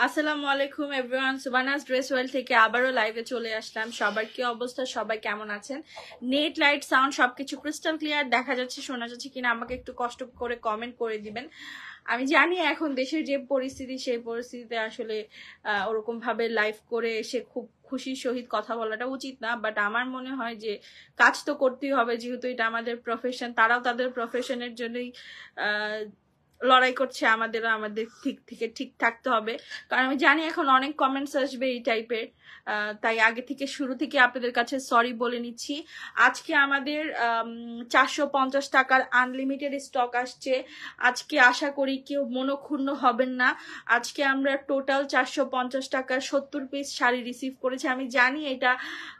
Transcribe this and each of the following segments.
আসসালামু আলাইকুম everyone, সুবানাস dress world থেকে আবারও লাইভে চলে আসলাম। সবার কি অবস্থা, সবাই কেমন আছেন? নেট, লাইট, সাউন্ড সবকিছু ক্রিস্টাল ক্লিয়ার দেখা যাচ্ছে, শোনা যাচ্ছে কিনা আমাকে একটু কষ্ট করে কমেন্ট করে দিবেন। আমি জানি এখন দেশের যে পরিস্থিতি, সেই পরিস্থিতিতে আসলে ওরকম ভাবে লাইভ করে এসে খুব খুশির সহিত কথা বলাটা উচিত না, বাট আমার মনে হয় যে কাজ তো করতেই হবে, যেহেতু এটা আমাদের প্রফেশন। তারাও তাদের প্রফেশনের জন্যই লড়াই করছে, আমাদেরও আমাদের ঠিক থাকতে হবে। কারণ আমি জানি এখন অনেক কমেন্টস আসবে এই টাইপের, তাই আগে থেকে শুরু থেকে আপনাদের কাছে সরি বলে নিচ্ছি। আজকে আমাদের 450 টাকার আনলিমিটেড স্টক আসছে। আজকে আশা করি কেউ মনক্ষুণ্ণ হবেন না। আজকে আমরা টোটাল 450 টাকার 70 পিস শাড়ি রিসিভ করেছি। আমি জানি এটা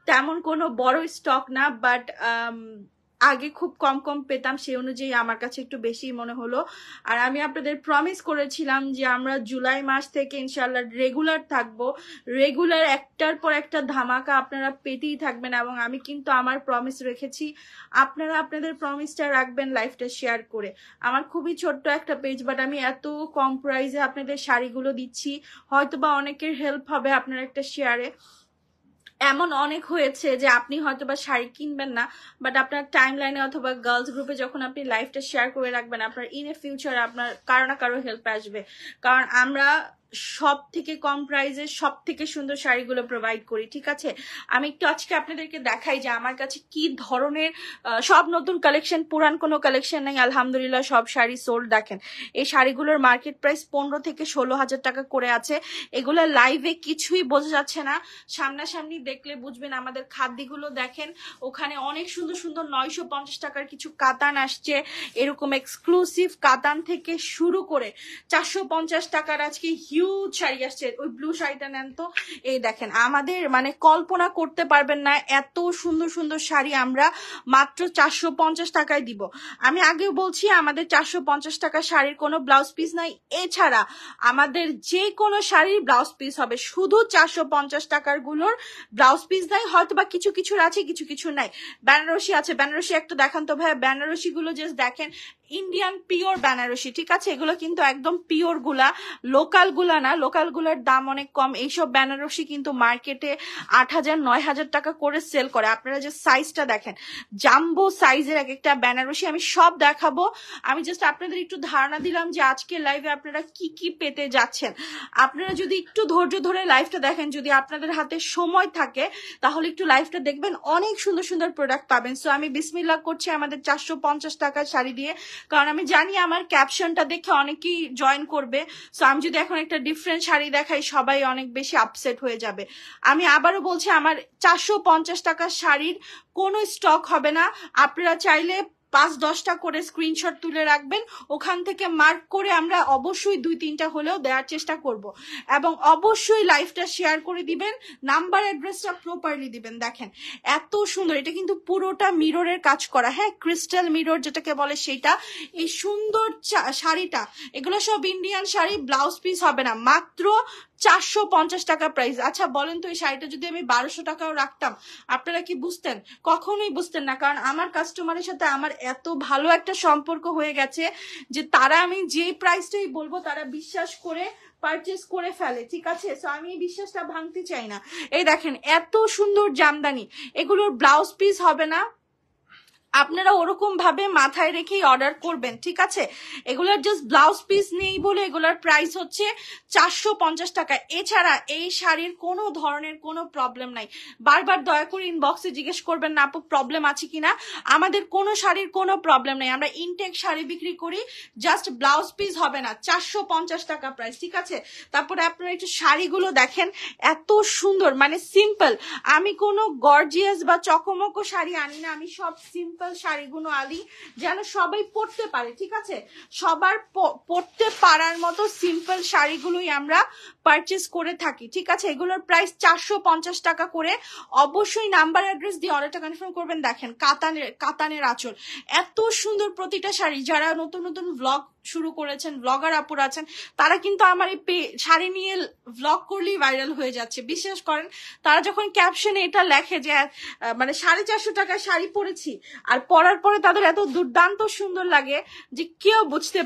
তেমন কোনো বড় স্টক না, বাট আগে খুব কম পেতাম, সেই অনুযায়ী আমার কাছে একটু বেশি মনে হলো। আর আমি আপনাদের প্রমিস করেছিলাম যে আমরা জুলাই মাস থেকে ইনশাল্লাহ রেগুলার থাকবো, রেগুলার একটার পর একটা ধামাকা আপনারা পেতেই থাকবেন। এবং আমি কিন্তু আমার প্রমিস রেখেছি, আপনারা আপনাদের প্রমিসটা রাখবেন লাইফটা শেয়ার করে। আমার খুবই ছোট্ট একটা পেজ, বাট আমি এত কম প্রাইসে আপনাদের শাড়িগুলো দিচ্ছি, হয়তোবা অনেকের হেল্প হবে আপনার একটা শেয়ারে। এমন অনেক হয়েছে যে আপনি হয়তো বা শাড়ি কিনবেন না, বাট আপনার টাইম লাইনে অথবা গার্লস গ্রুপে যখন আপনি লাইফটা শেয়ার করে রাখবেন, আপনার ইন এ ফিউচারে আপনার কারো না কারো হেল্প আসবে। কারণ আমরা সব থেকে কম প্রাইসে সব থেকে সুন্দর শাড়িগুলো প্রোভাইড করি, ঠিক আছে? আমি একটু আজকে আপনাদেরকে দেখাই যে আমার কাছে কি ধরনের সব নতুন কালেকশন, পুরান কোনো কালেকশন নেই, আলহামদুলিল্লাহ সব শাড়ি সোল্ড। দেখেন এই শাড়িগুলোর মার্কেট প্রাইস 15 থেকে 16,000 টাকা করে আছে। এগুলো লাইভে কিছুই বোঝা যাচ্ছে না, সামনাসামনি দেখলে বুঝবেন। আমাদের খাদ্যগুলো দেখেন, ওখানে অনেক সুন্দর সুন্দর 950 টাকার কিছু কাতান আসছে, এরকম এক্সক্লুসিভ কাতান থেকে শুরু করে 450 টাকার আজকে হিউজ শাড়ি আসছে। ওই ব্লু শাড়িটা নেন তো, এই দেখেন, আমাদের মানে কল্পনা করতে পারবেন না এত সুন্দর সুন্দর শাড়ি আমরা মাত্র 450 টাকায় দিব। আমি আগেও বলছি আমাদের 450 টাকা শাড়ির কোনো ব্লাউজ পিস নাই, এছাড়া আমাদের যে কোনো শাড়ির ব্লাউজ পিস হবে, শুধু 450 টাকার গুলোর ব্লাউজ পিস নাই, হয়তো বা কিছু কিছুর আছে, কিছু কিছু নাই। বেনারসি আছে, বেনারসি একটা দেখান তো ভাইয়া। বেনারসি গুলো জাস্ট দেখেন, ইন্ডিয়ান পিওর বেনারসি, ঠিক আছে? এগুলো কিন্তু একদম পিওর গুলা, লোকাল গুলা না। লোকাল গুলার দাম অনেক কম। এইসব বেনারসি কিন্তু মার্কেটে 8,000 9,000 টাকা করে সেল করে। আপনারা যে সাইজটা দেখেন, জাম্বো সাইজের এক একটা বেনারসি। আমি সব দেখাবো, আমি জাস্ট আপনাদের একটু ধারণা দিলাম যে আজকে লাইভে আপনারা কি কি পেতে যাচ্ছেন। আপনারা যদি একটু ধৈর্য ধরে লাইভটা দেখেন, যদি আপনাদের হাতে সময় থাকে, তাহলে একটু লাইভটা দেখবেন, অনেক সুন্দর সুন্দর প্রোডাক্ট পাবেন। সো আমি বিসমিল্লাহ করছি আমাদের 450 টাকার শাড়ি দিয়ে, কারণ আমি জানি আমার ক্যাপশনটা দেখে অনেকেই জয়েন করবে। সো আমি যদি এখন একটা ডিফারেন্ট শাড়ি দেখাই, সবাই অনেক বেশি আপসেট হয়ে যাবে। আমি আবারও বলছি, আমার 450 টাকার শাড়ির কোনো স্টক হবে না। আপনারা চাইলে 5-10টা করে স্ক্রিনশট তুলে রাখবেন, ওখান থেকে মার্ক করে আমরা অবশ্যই 2-3টা হলেও দেওয়ার চেষ্টা করব। এবং অবশ্যই লাইভটা শেয়ার করে দিবেন, নাম্বার অ্যাড্রেসটা প্রপারলি দিবেন। দেখেন এত সুন্দর, এটা কিন্তু পুরোটা মিররের কাজ করা, হ্যাঁ, ক্রিস্টাল মিরর যেটাকে বলে সেটা। এই সুন্দর শাড়িটা, এগুলো সব ইন্ডিয়ান শাড়ি, ব্লাউজ পিস হবে না, মাত্র 450 টাকা প্রাইস। আচ্ছা বলেন তো, এই শাড়িটা যদি আমি 1200 টাকাও রাখতাম, আপনারা কি বুঝতেন? কখনোই বুঝতেন না। কারণ আমার কাস্টমারের সাথে আমার এত ভালো একটা সম্পর্ক হয়ে গেছে যে তারা, আমি যে প্রাইসটাই বলবো তারা বিশ্বাস করে পারচেস করে ফেলে, ঠিক আছে? সো আমি এই বিশ্বাসটা ভাঙতে চাই না। এই দেখেন এত সুন্দর জামদানি, এগুলোর ব্লাউজ পিস হবে না, আপনারা ওরকম ভাবে মাথায় রেখেই অর্ডার করবেন, ঠিক আছে? এগুলোর জাস্ট ব্লাউজ পিস নেই বলে এগুলোর প্রাইস হচ্ছে 450 টাকা। এছাড়া এই শাড়ির কোনো ধরনের কোনো প্রবলেম নাই। বারবার দয়া করে ইনবক্সে জিজ্ঞেস করবেন না আপু প্রবলেম আছে কিনা। আমাদের কোনো শাড়ির কোনো প্রবলেম নাই, আমরা ইনটেক শাড়ি বিক্রি করি, জাস্ট ব্লাউজ পিস হবে না, 450 টাকা প্রাইস, ঠিক আছে? তারপরে আপনারা একটু শাড়িগুলো দেখেন, এত সুন্দর, মানে সিম্পল। আমি কোনো গর্জিয়াস বা চকমকো শাড়ি আনি না, আমি সব সিম্পল শাড়িগুলো আনি যেন সবাই পরতে পারে, ঠিক আছে? সবার পরতে পারার মতো সিম্পল শাড়িগুলোই আমরা পারচেস করে থাকি, ঠিক আছে? এগুলোর প্রাইস 450 টাকা করে। অবশ্যই নাম্বার অ্যাড্রেস দিয়ে অর্ডারটা কনফার্ম করবেন। দেখেন কাতানের আঁচল, এত সুন্দর প্রতিটা শাড়ি। যারা নতুন নতুন ব্লগ শুরু করেছেন, ব্লগার আপুরা আছেন, তারা কিন্তু আমার এই শাড়ি নিয়ে ব্লগ করলেই ভাইরাল হয়ে যাচ্ছে। বিশ্বাস করেন, তারা যখন ক্যাপশনে এটা লেখে যে মানে 450 টাকায় শাড়ি পরেছি, আর পরার পরে তাদের এত দুর্দান্ত সুন্দর লাগে যে কেউ বুঝতে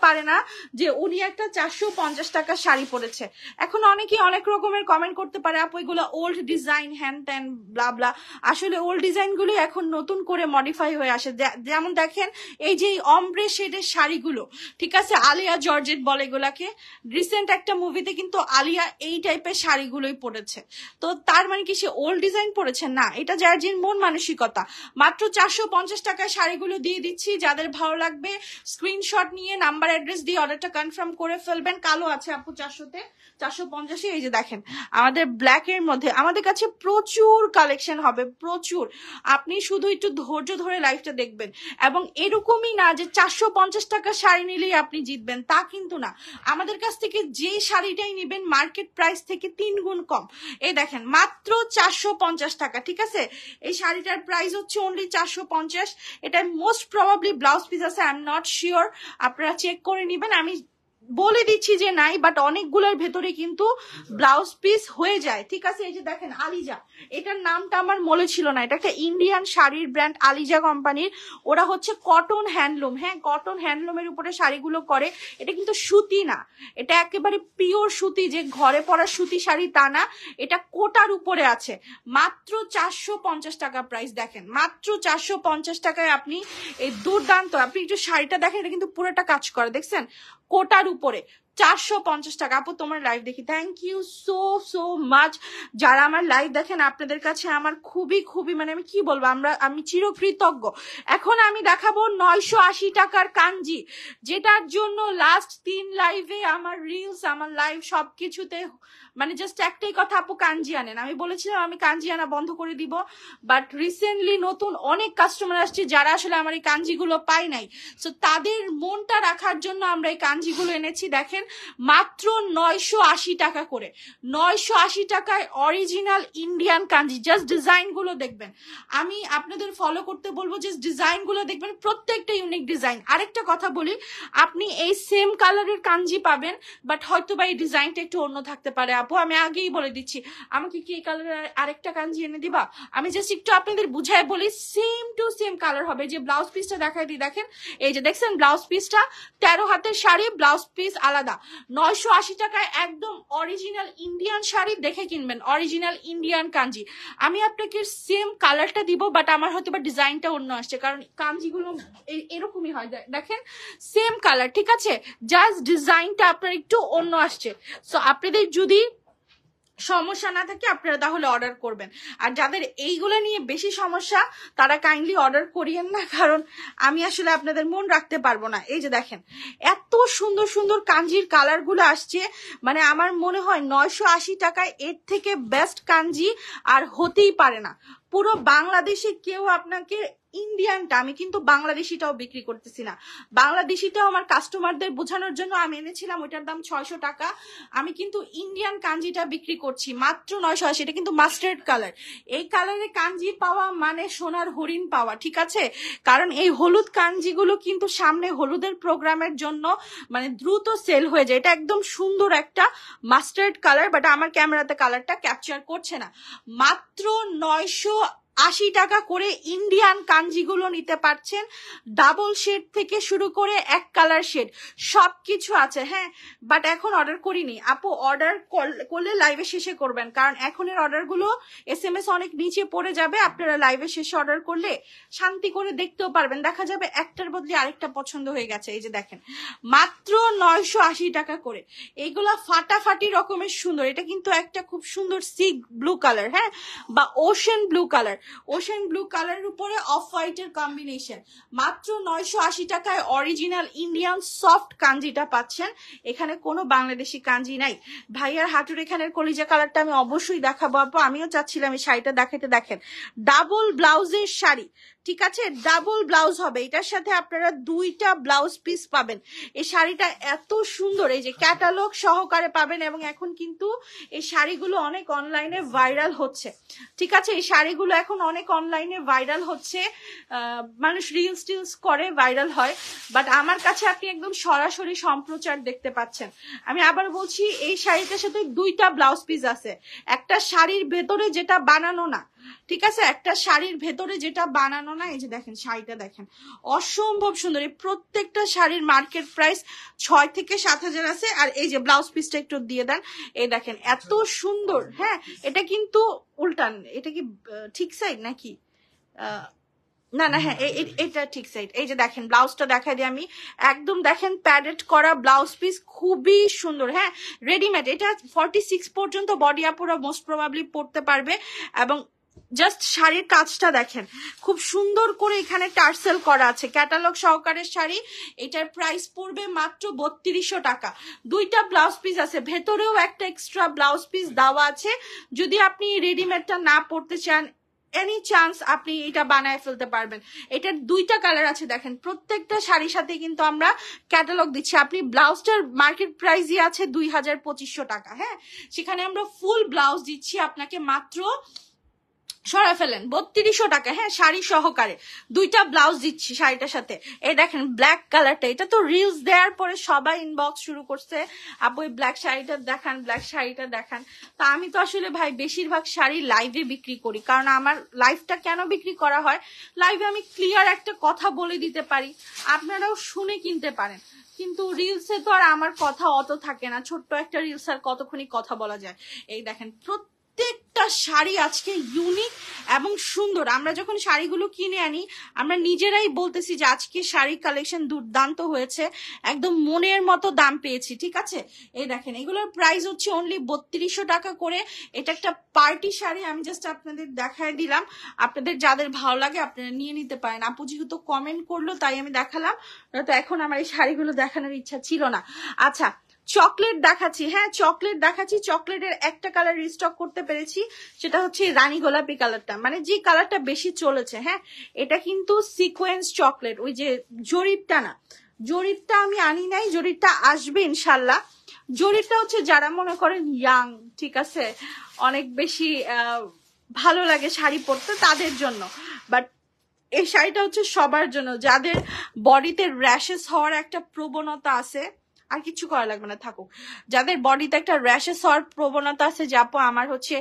পারে না যে উনি একটা 450 টাকা শাড়ি পরেছে। এখন অনেকেই অনেক রকমের কমেন্ট করতে পারে, আপু এগুলো ওল্ড ডিজাইন, হ্যান ত্যান ব্লা ব্লা। আসলে ওল্ড ডিজাইন গুলো এখন নতুন করে মডিফাই হয়ে আসে। যেমন দেখেন এই যে অমব্রে শেডের শাড়িগুলো, ঠিক আছে, আলিয়া জর্জেট বলে এগুলাকে। রিসেন্ট একটা মুভিতে কিন্তু আলিয়া এই টাইপের শাড়িগুলোই পরেছে। তো তার মানে কি সে ওল্ড ডিজাইন পরেছে? না, এটা যার যে মন মানসিকতা। মাত্র 450 টাকায় শাড়িগুলো দিয়ে দিচ্ছি। যাদের ভালো লাগবে স্ক্রিনশট নিয়ে নাম্বার অ্যাড্রেস দিয়ে অর্ডারটা কনফার্ম করে ফেলবেন। কালো আছে আপু 400-তে, 450-এ। এই যে দেখেন আমাদের ব্ল্যাক এর মধ্যে আমাদের কাছে প্রচুর কালেকশন হবে, প্রচুর। আপনি শুধু একটু ধৈর্য ধরে লাইভটা দেখবেন। এবং এরকমই না যে 450 টাকা শাড়ি নিলেই আপনি জিতবেন, তা কিন্তু না। আমাদের কাছ থেকে যে শাড়িটাই নিবেন মার্কেট প্রাইস থেকে 3 গুণ কম। এই দেখেন মাত্র 450 টাকা, ঠিক আছে। এই শাড়িটার প্রাইস হচ্ছে অনলি 450। এটা মোস্ট প্রবাবলি ব্লাউজ পিস আছে, আই এম নট শিওর, আপনারা চেক করে নিবেন। আমি বলে দিচ্ছি যে নাই, বাট অনেকগুলোর ভেতরে কিন্তু ব্লাউজ পিস হয়ে যায়, ঠিক আছে। এই যে দেখেন আলিজা, এটার নামটা আমার মনে ছিল না। এটা একটা ইন্ডিয়ান শাড়ির ব্র্যান্ড, আলিজা কোম্পানির। ওরা হচ্ছে কটন হ্যান্ডলুম, হ্যাঁ কটন হ্যান্ডলুমের উপরে শাড়িগুলো করে। এটা কিন্তু সুতি না, এটা একেবারে পিওর সুতি, যে ঘরে পরা সুতি শাড়ি তা না, এটা কোটার উপরে আছে। মাত্র 450 টাকা প্রাইস। দেখেন মাত্র 450 টাকায় আপনি এই দুর্দান্ত, আপনি একটু শাড়িটা দেখেন, এটা কিন্তু পুরোটা কাজ করে, দেখছেন, কোটার উপরে 450 টাকা। আপু তোমার লাইভ দেখি, থ্যাংক ইউ সো মাচ। যারা আমার লাইভ দেখেন আপনাদের কাছে আমার খুবই মানে আমি কি বলবো, আমি চিরকৃতজ্ঞ। এখন আমি দেখাবো 980 টাকার কাঞ্জি, যেটার জন্য লাস্ট 3 লাইভে আমার রিলস, আমার লাইভ সবকিছুতে মানে জাস্ট একটাই কথা, আপু কাঞ্জি আনেন। আমি বলেছিলাম আমি কাঞ্জি আনা বন্ধ করে দিব, বাট রিসেন্টলি নতুন অনেক কাস্টমার আসছে যারা আসলে আমার এই কাঞ্জিগুলো পায় নাই, সো তাদের মনটা রাখার জন্য আমরা এই কাঞ্জিগুলো এনেছি। দেখেন মাত্র 980 টাকা করে, 980 টাকায় অরিজিনাল ইন্ডিয়ান কাঞ্জি। জাস্ট ডিজাইন গুলো দেখবেন, আমি আপনাদের ফলো করতে বলবো, জাস্ট ডিজাইন গুলো দেখবেন, প্রত্যেকটা ইউনিক ডিজাইন। আরেকটা কথা বলি, আপনি এই সেম কালারের কাঞ্জি পাবেন, বাট হয়তো বা এই ডিজাইনটা একটু অন্য থাকতে পারে। আপু আমি আগেই বলে দিচ্ছি, আমাকে কি এই কালারের আরেকটা কাঞ্জি এনে দিবা? আমি জাস্ট একটু আপনাদের বুঝায় বলি, সেম টু সেম কালার হবে। যে ব্লাউজ পিসটা দেখাই দিই, দেখেন এই যে দেখছেন ব্লাউজ পিসটা 13 হাতের শাড়ি, ব্লাউজ পিস আলাদা। 980 টাকায় একদম অরিজিনাল ইন্ডিয়ান শাড়ি দেখে কিনবেন, অরিজিনাল ইন্ডিয়ান কাঞ্জি। আমি আপনাকে সেম কালারটা দিব, বাট আমার হয়তো বা ডিজাইনটা অন্য আসছে, কারণ কাঞ্জিগুলো এরকমই হয়। দেখেন সেম কালার, ঠিক আছে, জাস্ট ডিজাইনটা আপনার একটু অন্য আসছে। সো আপনাদের যদি সমস্যা না থাকে আপনারা তাহলে অর্ডার করবেন। আর যাদের এইগুলো নিয়ে বেশি সমস্যা তারা কাইন্ডলি অর্ডার করিয়েন না, কারণ আমি আসলে আপনাদের মন রাখতে পারবো না। এই যে দেখেন এত সুন্দর সুন্দর কাঞ্জির কালার গুলো আসছে, মানে আমার মনে হয় 980 টাকায় এর থেকে বেস্ট কাঞ্জি আর হতেই পারে না। পুরো বাংলাদেশে কেউ আপনাকে ইন্ডিয়ানটা, আমি কিন্তু বাংলাদেশিটাও বিক্রি করতেছি না, বাংলাদেশিটাও আমার কাস্টমারদের বোঝানোর জন্য আমি এনেছিলাম, ওইটার দাম 600 টাকা। আমি কিন্তু ইন্ডিয়ান কাঞ্জিটা বিক্রি করছি মাত্র 980। এটা কিন্তু মাস্টার্ড কালার, এই কালারে কাঞ্জি পাওয়া মানে সোনার হরিণ পাওয়া, ঠিক আছে। কারণ এই হলুদ কাঞ্জিগুলো কিন্তু সামনে হলুদের প্রোগ্রামের জন্য মানে দ্রুত সেল হয়ে যায়। এটা একদম সুন্দর একটা মাস্টার্ড কালার, বাট আমার ক্যামেরাতে কালারটা ক্যাপচার করছে না। মাত্র 980 টাকা করে ইন্ডিয়ান কাঞ্জিগুলো নিতে পারছেন। ডাবল শেড থেকে শুরু করে এক কালার শেড সবকিছু আছে, হ্যাঁ। বাট এখন অর্ডার করিনি আপু, অর্ডার করলে লাইভে শেষে করবেন, কারণ এখনের অর্ডারগুলো SMS অনেক নিচে পড়ে যাবে। আপনারা লাইভে শেষে অর্ডার করলে শান্তি করে দেখতেও পারবেন, দেখা যাবে একটার বদলে আরেকটা পছন্দ হয়ে গেছে। এই যে দেখেন মাত্র 980 টাকা করে, এইগুলা ফাটাফাটি রকমের সুন্দর। এটা কিন্তু একটা খুব সুন্দর সি ব্লু কালার, হ্যাঁ, বা ocean blue colour, ocean blue কালারের উপরে অফ হোয়াইটের কম্বিনেশন। মাত্র 980 টাকায় অরিজিনাল ইন্ডিয়ান সফট কাঞ্জিটা পাচ্ছেন। এখানে কোনো বাংলাদেশি কাঞ্জি নাই। ভাইয়ার হাঁটুর এখানের কলিজা কালারটা আমি অবশ্যই দেখাবো আপু, আমিও চাচ্ছিলাম এই শাড়িটা দেখাতে। দেখেন ডাবল ব্লাউজের শাড়ি, ঠিক আছে, ডাবল ব্লাউজ হবে, এটার সাথে আপনারা 2টা ব্লাউজ পিস পাবেন। এই শাড়িটা এত সুন্দর, এই যে ক্যাটালগ সহকারে পাবেন। এবং এখন কিন্তু এই শাড়িগুলো অনেক অনলাইনে ভাইরাল হচ্ছে, ঠিক আছে, এই শাড়িগুলো এখন অনেক অনলাইনে ভাইরাল হচ্ছে, মানুষ রিলস টিলস করে ভাইরাল হয়, বাট আমার কাছে আপনি একদম সরাসরি সম্প্রচার দেখতে পাচ্ছেন। আমি আবার বলছি, এই শাড়িটার সাথে 2টা ব্লাউজ পিস আছে, একটা শাড়ির ভেতরে যেটা বানানো না, ঠিক আছে, একটা শাড়ির ভেতরে যেটা বানানো না। এই যে দেখেন শাড়িটা দেখেন, অসম্ভব সুন্দর। এই প্রত্যেকটা শাড়ির মার্কেট প্রাইস 6 থেকে 7,000 আছে। আর এই যে ব্লাউজ পিসটা একটু দিয়ে দেন, এই দেখেন এত সুন্দর। হ্যাঁ, এটা কিন্তু উল্টান, এটা কি ঠিক সাইড নাকি? না না, হ্যাঁ এটা ঠিক সাইড। এই যে দেখেন ব্লাউজটা দেখাই দিই আমি, একদম দেখেন প্যাডেড করা ব্লাউজ পিস, খুবই সুন্দর। হ্যাঁ, রেডিমেড, এটা 46 পর্যন্ত বডি আপুরা মোস্ট প্রবাবলি পরতে পারবে। এবং জাস্ট শাড়ির কাজটা দেখেন, খুব সুন্দর করে এখানে টার্সেল করা আছে, ক্যাটালগ সহকারের শাড়ি। এটার প্রাইস পড়বে মাত্র 3200 টাকা। 2টা ব্লাউজ পিস আছে, ভেতরেও একটা এক্সট্রা ব্লাউজ পিস দেওয়া আছে। যদি আপনি রেডিমেডটা না পরতে চান, এনি চান্স আপনি এটা বানায় ফেলতে পারবেন। এটার 2টা কালার আছে, দেখেন প্রত্যেকটা শাড়ির সাথে কিন্তু আমরা ক্যাটালগ দিচ্ছি। আপনি ব্লাউজটার মার্কেট প্রাইসই আছে 2200 টাকা। হ্যাঁ, সেখানে আমরা ফুল ব্লাউজ দিচ্ছি আপনাকে মাত্র, সরাই ফেলেন, 3200 টাকা। হ্যাঁ, শাড়ি সহকারে 2টা ব্লাউজ দিচ্ছি শাড়িটার সাথে। এই দেখেন ব্ল্যাক কালারটা, এটা তো রিলস দেওয়ার পরে সবাই ইনবক্স শুরু করছে, আপু এই ব্ল্যাক শাড়িটা দেখান, ব্ল্যাক শাড়িটা দেখান। তা আমি তো আসলে ভাই বেশিরভাগ শাড়ি লাইভে বিক্রি করি, কারণ আমার লাইভটা কেন বিক্রি করা হয়, লাইভে আমি ক্লিয়ার একটা কথা বলে দিতে পারি, আপনারাও শুনে কিনতে পারেন। কিন্তু রিলসে তো আর আমার কথা অত থাকে না, ছোট্ট একটা রিলস আর কতক্ষণই কথা বলা যায়। এই দেখেন প্রত্যেকটা শাড়ি আজকে ইউনিক এবং সুন্দর। আমরা যখন শাড়িগুলো কিনে আনি, আমরা নিজেরাই বলতেছি যে আজকে শাড়ি কালেকশন দুর্দান্ত হয়েছে, একদম মনের মতো দাম পেয়েছি, ঠিক আছে। এই দেখেন এগুলোর প্রাইস হচ্ছে অনলি 3200 টাকা করে। এটা একটা পার্টি শাড়ি, আমি জাস্ট আপনাদের দেখায় দিলাম, আপনাদের যাদের ভালো লাগে আপনারা নিয়ে নিতে পারেন। আপু যেহেতু কমেন্ট করলো তাই আমি দেখালাম, তো এখন আমার এই শাড়িগুলো দেখানোর ইচ্ছা ছিল না। আচ্ছা, চকলেট দেখাচ্ছি। হ্যাঁ, চকলেট দেখাচ্ছি। চকলেটের একটা কালার রিস্টক করতে পেরেছি, সেটা হচ্ছে রানী গোলাপি কালারটা, মানে যে কালারটা বেশি চলেছে। হ্যাঁ, এটা কিন্তু সিকোয়েন্স চকলেট, ওই যে জরিপটা না, জরিপটা আমি আনি নাই, জরিপটা আসবে ইনশাল্লাহ। জরিপটা হচ্ছে যারা মনে করেন ইয়াং, ঠিক আছে, অনেক বেশি ভালো লাগে শাড়ি পরতে, তাদের জন্য। বাট এই শাড়িটা হচ্ছে সবার জন্য, যাদের বডিতে র্যাশেস হওয়ার একটা প্রবণতা আছে, আর কিছু করা লাগবে না, থাকুক। যাদের বডিতে একটা র্যাশেস হওয়ার প্রবণতা আছে, যে আপু আমার হচ্ছে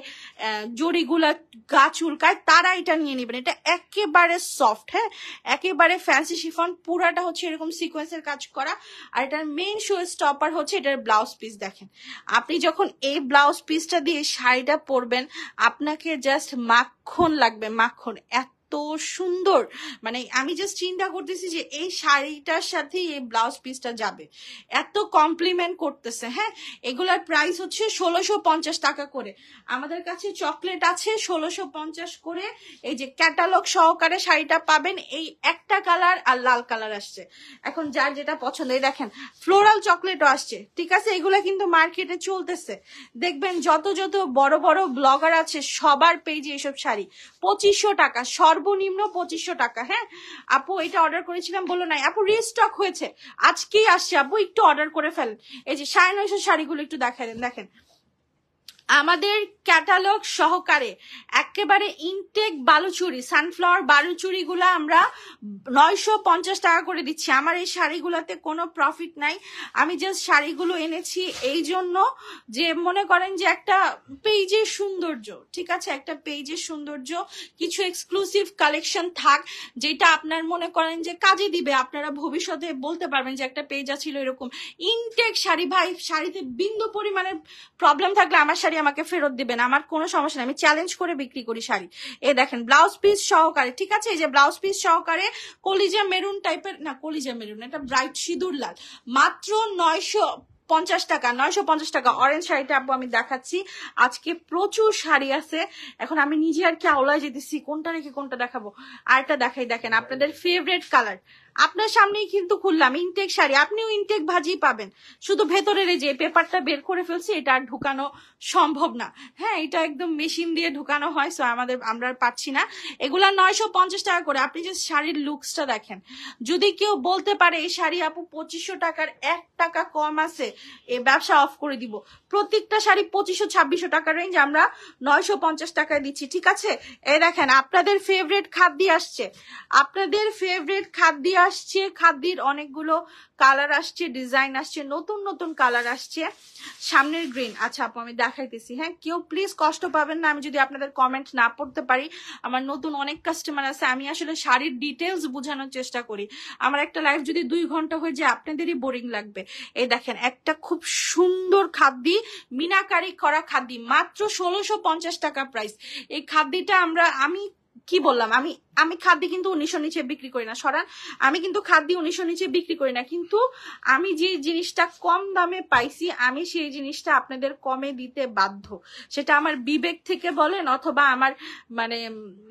জড়িগুলা গা চুলকায়, তারা এটা নিয়ে নেবেন। এটা একেবারে সফট, হ্যাঁ, একেবারে ফ্যান্সি শিফন, পুরাটা হচ্ছে এরকম সিকোয়েন্সের কাজ করা। আর এটার মেইন শো স্টপার হচ্ছে এটার ব্লাউজ পিস। দেখেন আপনি যখন এই ব্লাউজ পিসটা দিয়ে শাড়িটা পরবেন, আপনাকে জাস্ট মাখন লাগবে, মাখন, এত সুন্দর। মানে আমি জাস্ট চিন্তা করতেছি যে এই শাড়িটার সাথে এই ব্লাউজ পিসটা যাবে, এত কমপ্লিমেন্ট করতেছে। হ্যাঁ, এগুলার প্রাইস হচ্ছে 1650 টাকা করে। আমাদের কাছে চকলেট আছে 1650 করে। এই যে ক্যাটালগ সহকারে শাড়িটা পাবেন, এই একটা কালার আর লাল কালার আসছে, এখন যার যেটা পছন্দ। এই দেখেন ফ্লোরাল চকলেটও আসছে, ঠিক আছে, এগুলা কিন্তু মার্কেটে চলতেছে। দেখবেন যত যত বড় বড় ব্লগার আছে সবার পেজে এসব শাড়ি 2500 টাকা, সর্বনিম্ন 2500 টাকা। হ্যাঁ আপু, এটা অর্ডার করেছিলাম, বলো নাই আপু রিস্টক হয়েছে, আজকেই আসছে আপু, একটু অর্ডার করে ফেলেন। এই যে 950 শাড়িগুলো একটু দেখাই দেন, দেখেন আমাদের ক্যাটালগ সহকারে একেবারে ইনটেক বালুচুরি, সানফ্লাওয়ার বালুচুরি গুলা আমরা 950 টাকা করে দিচ্ছি। আমার এই শাড়িগুলোতে কোনো প্রফিট নাই, আমি জাস্ট শাড়িগুলো এনেছি এই জন্য যে মনে করেন যে একটা পেজের সৌন্দর্য, ঠিক আছে, একটা পেজের সৌন্দর্য, কিছু এক্সক্লুসিভ কালেকশন থাক, যেটা আপনার মনে করেন যে কাজে দিবে, আপনারা ভবিষ্যতে বলতে পারবেন যে একটা পেজ আছিল এরকম ইনটেক শাড়ি। ভাই শাড়িতে বিন্দু পরিমাণের প্রবলেম থাকলে আমার শাড়ি আমাকে ফেরত দিবেন, আমার কোনো সমস্যা নেই, আমি চ্যালেঞ্জ করে বিক্রি করি শাড়ি। এ দেখেন ব্লাউজ পিস সহকারে, ঠিক আছে, এই যে ব্লাউজ পিস সহকারে কলিজা মেরুন টাইপের, না কলিজা মেরুন, এটা ব্রাইট সিঁদুর লাল, মাত্র 950 টাকা। 950 টাকা। অরেঞ্জ শাড়িটা আপু আমি দেখাচ্ছি, আজকে প্রচুর শাড়ি আছে, এখন আমি নিজে আর কি আওলায় যেতেছি কোনটা রেখে কোনটা দেখাবো। আরেকটা দেখাই, দেখেন আপনাদের ফেভারিট কালার আপনার সামনেই কিন্তু খুললাম ইনটেক শাড়ি, আপনিও ইনটেক ভাজি পাবেন, শুধু ভেতরের যে পেপারটা বের করে ফেলছি এটা আর ঢুকানো সম্ভব না। হ্যাঁ, এটা একদম মেশিন দিয়ে ঢুকানো হয়, সো আমরা আর পাচ্ছি না। এগুলা 950 টাকা করে। আপনি যে শাড়ির লুকসটা দেখেন, যদি কেউ বলতে পারে এই শাড়ি আপু 2500 টাকার 1 টাকা কম আছে, এই ব্যবসা অফ করে দিব। প্রত্যেকটা শাড়ি 2500-2600 টাকার রেঞ্জ, আমরা 950 টাকায় দিচ্ছি, ঠিক আছে? এই দেখেন আপনাদের ফেভারিট খাদ্যি আসছে, আপনাদের ফেভারিট খাদ্যি আসছে, খাদ্যির অনেকগুলো কালার আসছে, ডিজাইন আসছে, নতুন নতুন কালার আসছে। সামনের গ্রিন, আচ্ছা আপু আমি দেখাইতেছি। হ্যাঁ, কেউ প্লিজ কষ্ট পাবেন না আমি যদি আপনাদের কমেন্ট না পড়তে পারি। আমার নতুন অনেক কাস্টমার আছে, আমি আসলে শাড়ির ডিটেলস বোঝানোর চেষ্টা করি। আমার একটা লাইভ যদি 2 ঘন্টা হয়ে যায় আপনাদেরই বোরিং লাগবে। এই দেখেন একটা খুব সুন্দর খাদ্যি, মিনাকারি করা খাদ্যি, মাত্র 1650 টাকা প্রাইস। এই খাদ্যিটা আমি কি বললাম, আমি খাদ্য কিন্তু 1900 নিচে বিক্রি করি না, সরান। আমি কিন্তু খাদ্য 1900 নিচে বিক্রি করি না, কিন্তু আমি যে জিনিসটা কম দামে পাইছি আমি সেই জিনিসটা আপনাদের কমে দিতে বাধ্য। সেটা আমার বিবেক থেকে বলেন অথবা আমার মানে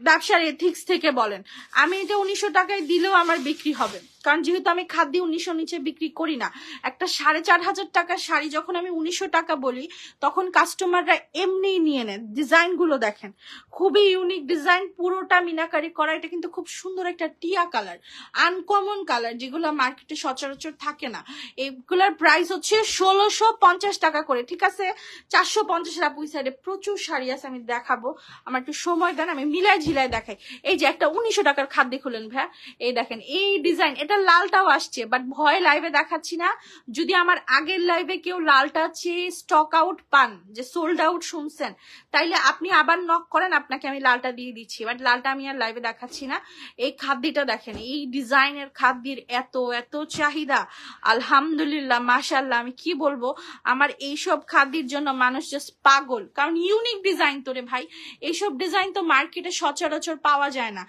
ব্যবসার এথিক্স থেকে বলেন, আমি এটা 1900 টাকায় দিলেও আমার বিক্রি হবে, কারণ যেহেতু আমি খাদ্য 1900 নিচে বিক্রি করি না। একটা 4500 টাকার শাড়ি যখন আমি 1900 টাকা বলি তখন কাস্টমাররা এমনিই নিয়ে নেন। ডিজাইন গুলো দেখেন, খুবই ইউনিক ডিজাইন, পুরোটা মিনাকারি করা। এটা কিন্তু খুব সুন্দর একটা টিয়া কালার, আনকমন কালার, যেগুলো মার্কেটে সচরাচর থাকে না। এগুলার প্রাইস হচ্ছে 1650 টাকা করে, ঠিক আছে? 450 এর আপুই সাইডে প্রচুর শাড়ি আছে, আমি দেখাবো, আমার একটু সময় দেন, আমি মিলাই ঝিলাই দেখাই। এই যে একটা 1900 টাকার খাদ্য খুলেন ভাইয়া, এই দেখেন এই ডিজাইন, এটা লালটাও আসছে, বাট ভয় লাইভে দেখাচ্ছি না। যদি আমার আগের লাইভে কেউ লালটা চেয়ে স্টক আউট পান, যে সোল্ড আউট শুনছেন, তাইলে আপনি আবার নক করেন, আপনাকে আমি লালটা দিয়ে দিচ্ছি, বাট লালটা আমি আর লাইভে দেখাচ্ছি না। এই খাদ্যটা দেখেন, এই ডিজাইনের খাদ্যের এত এত চাহিদা, আলহামদুলিল্লাহ মাশাআল্লাহ। আমি কি বলবো, আমার এইসব খাদ্যের জন্য মানুষ জাস্ট পাগল, কারণ ইউনিক ডিজাইন তোরে ভাই, এইসব ডিজাইন তো মার্কেটে সচরাচর পাওয়া যায় না।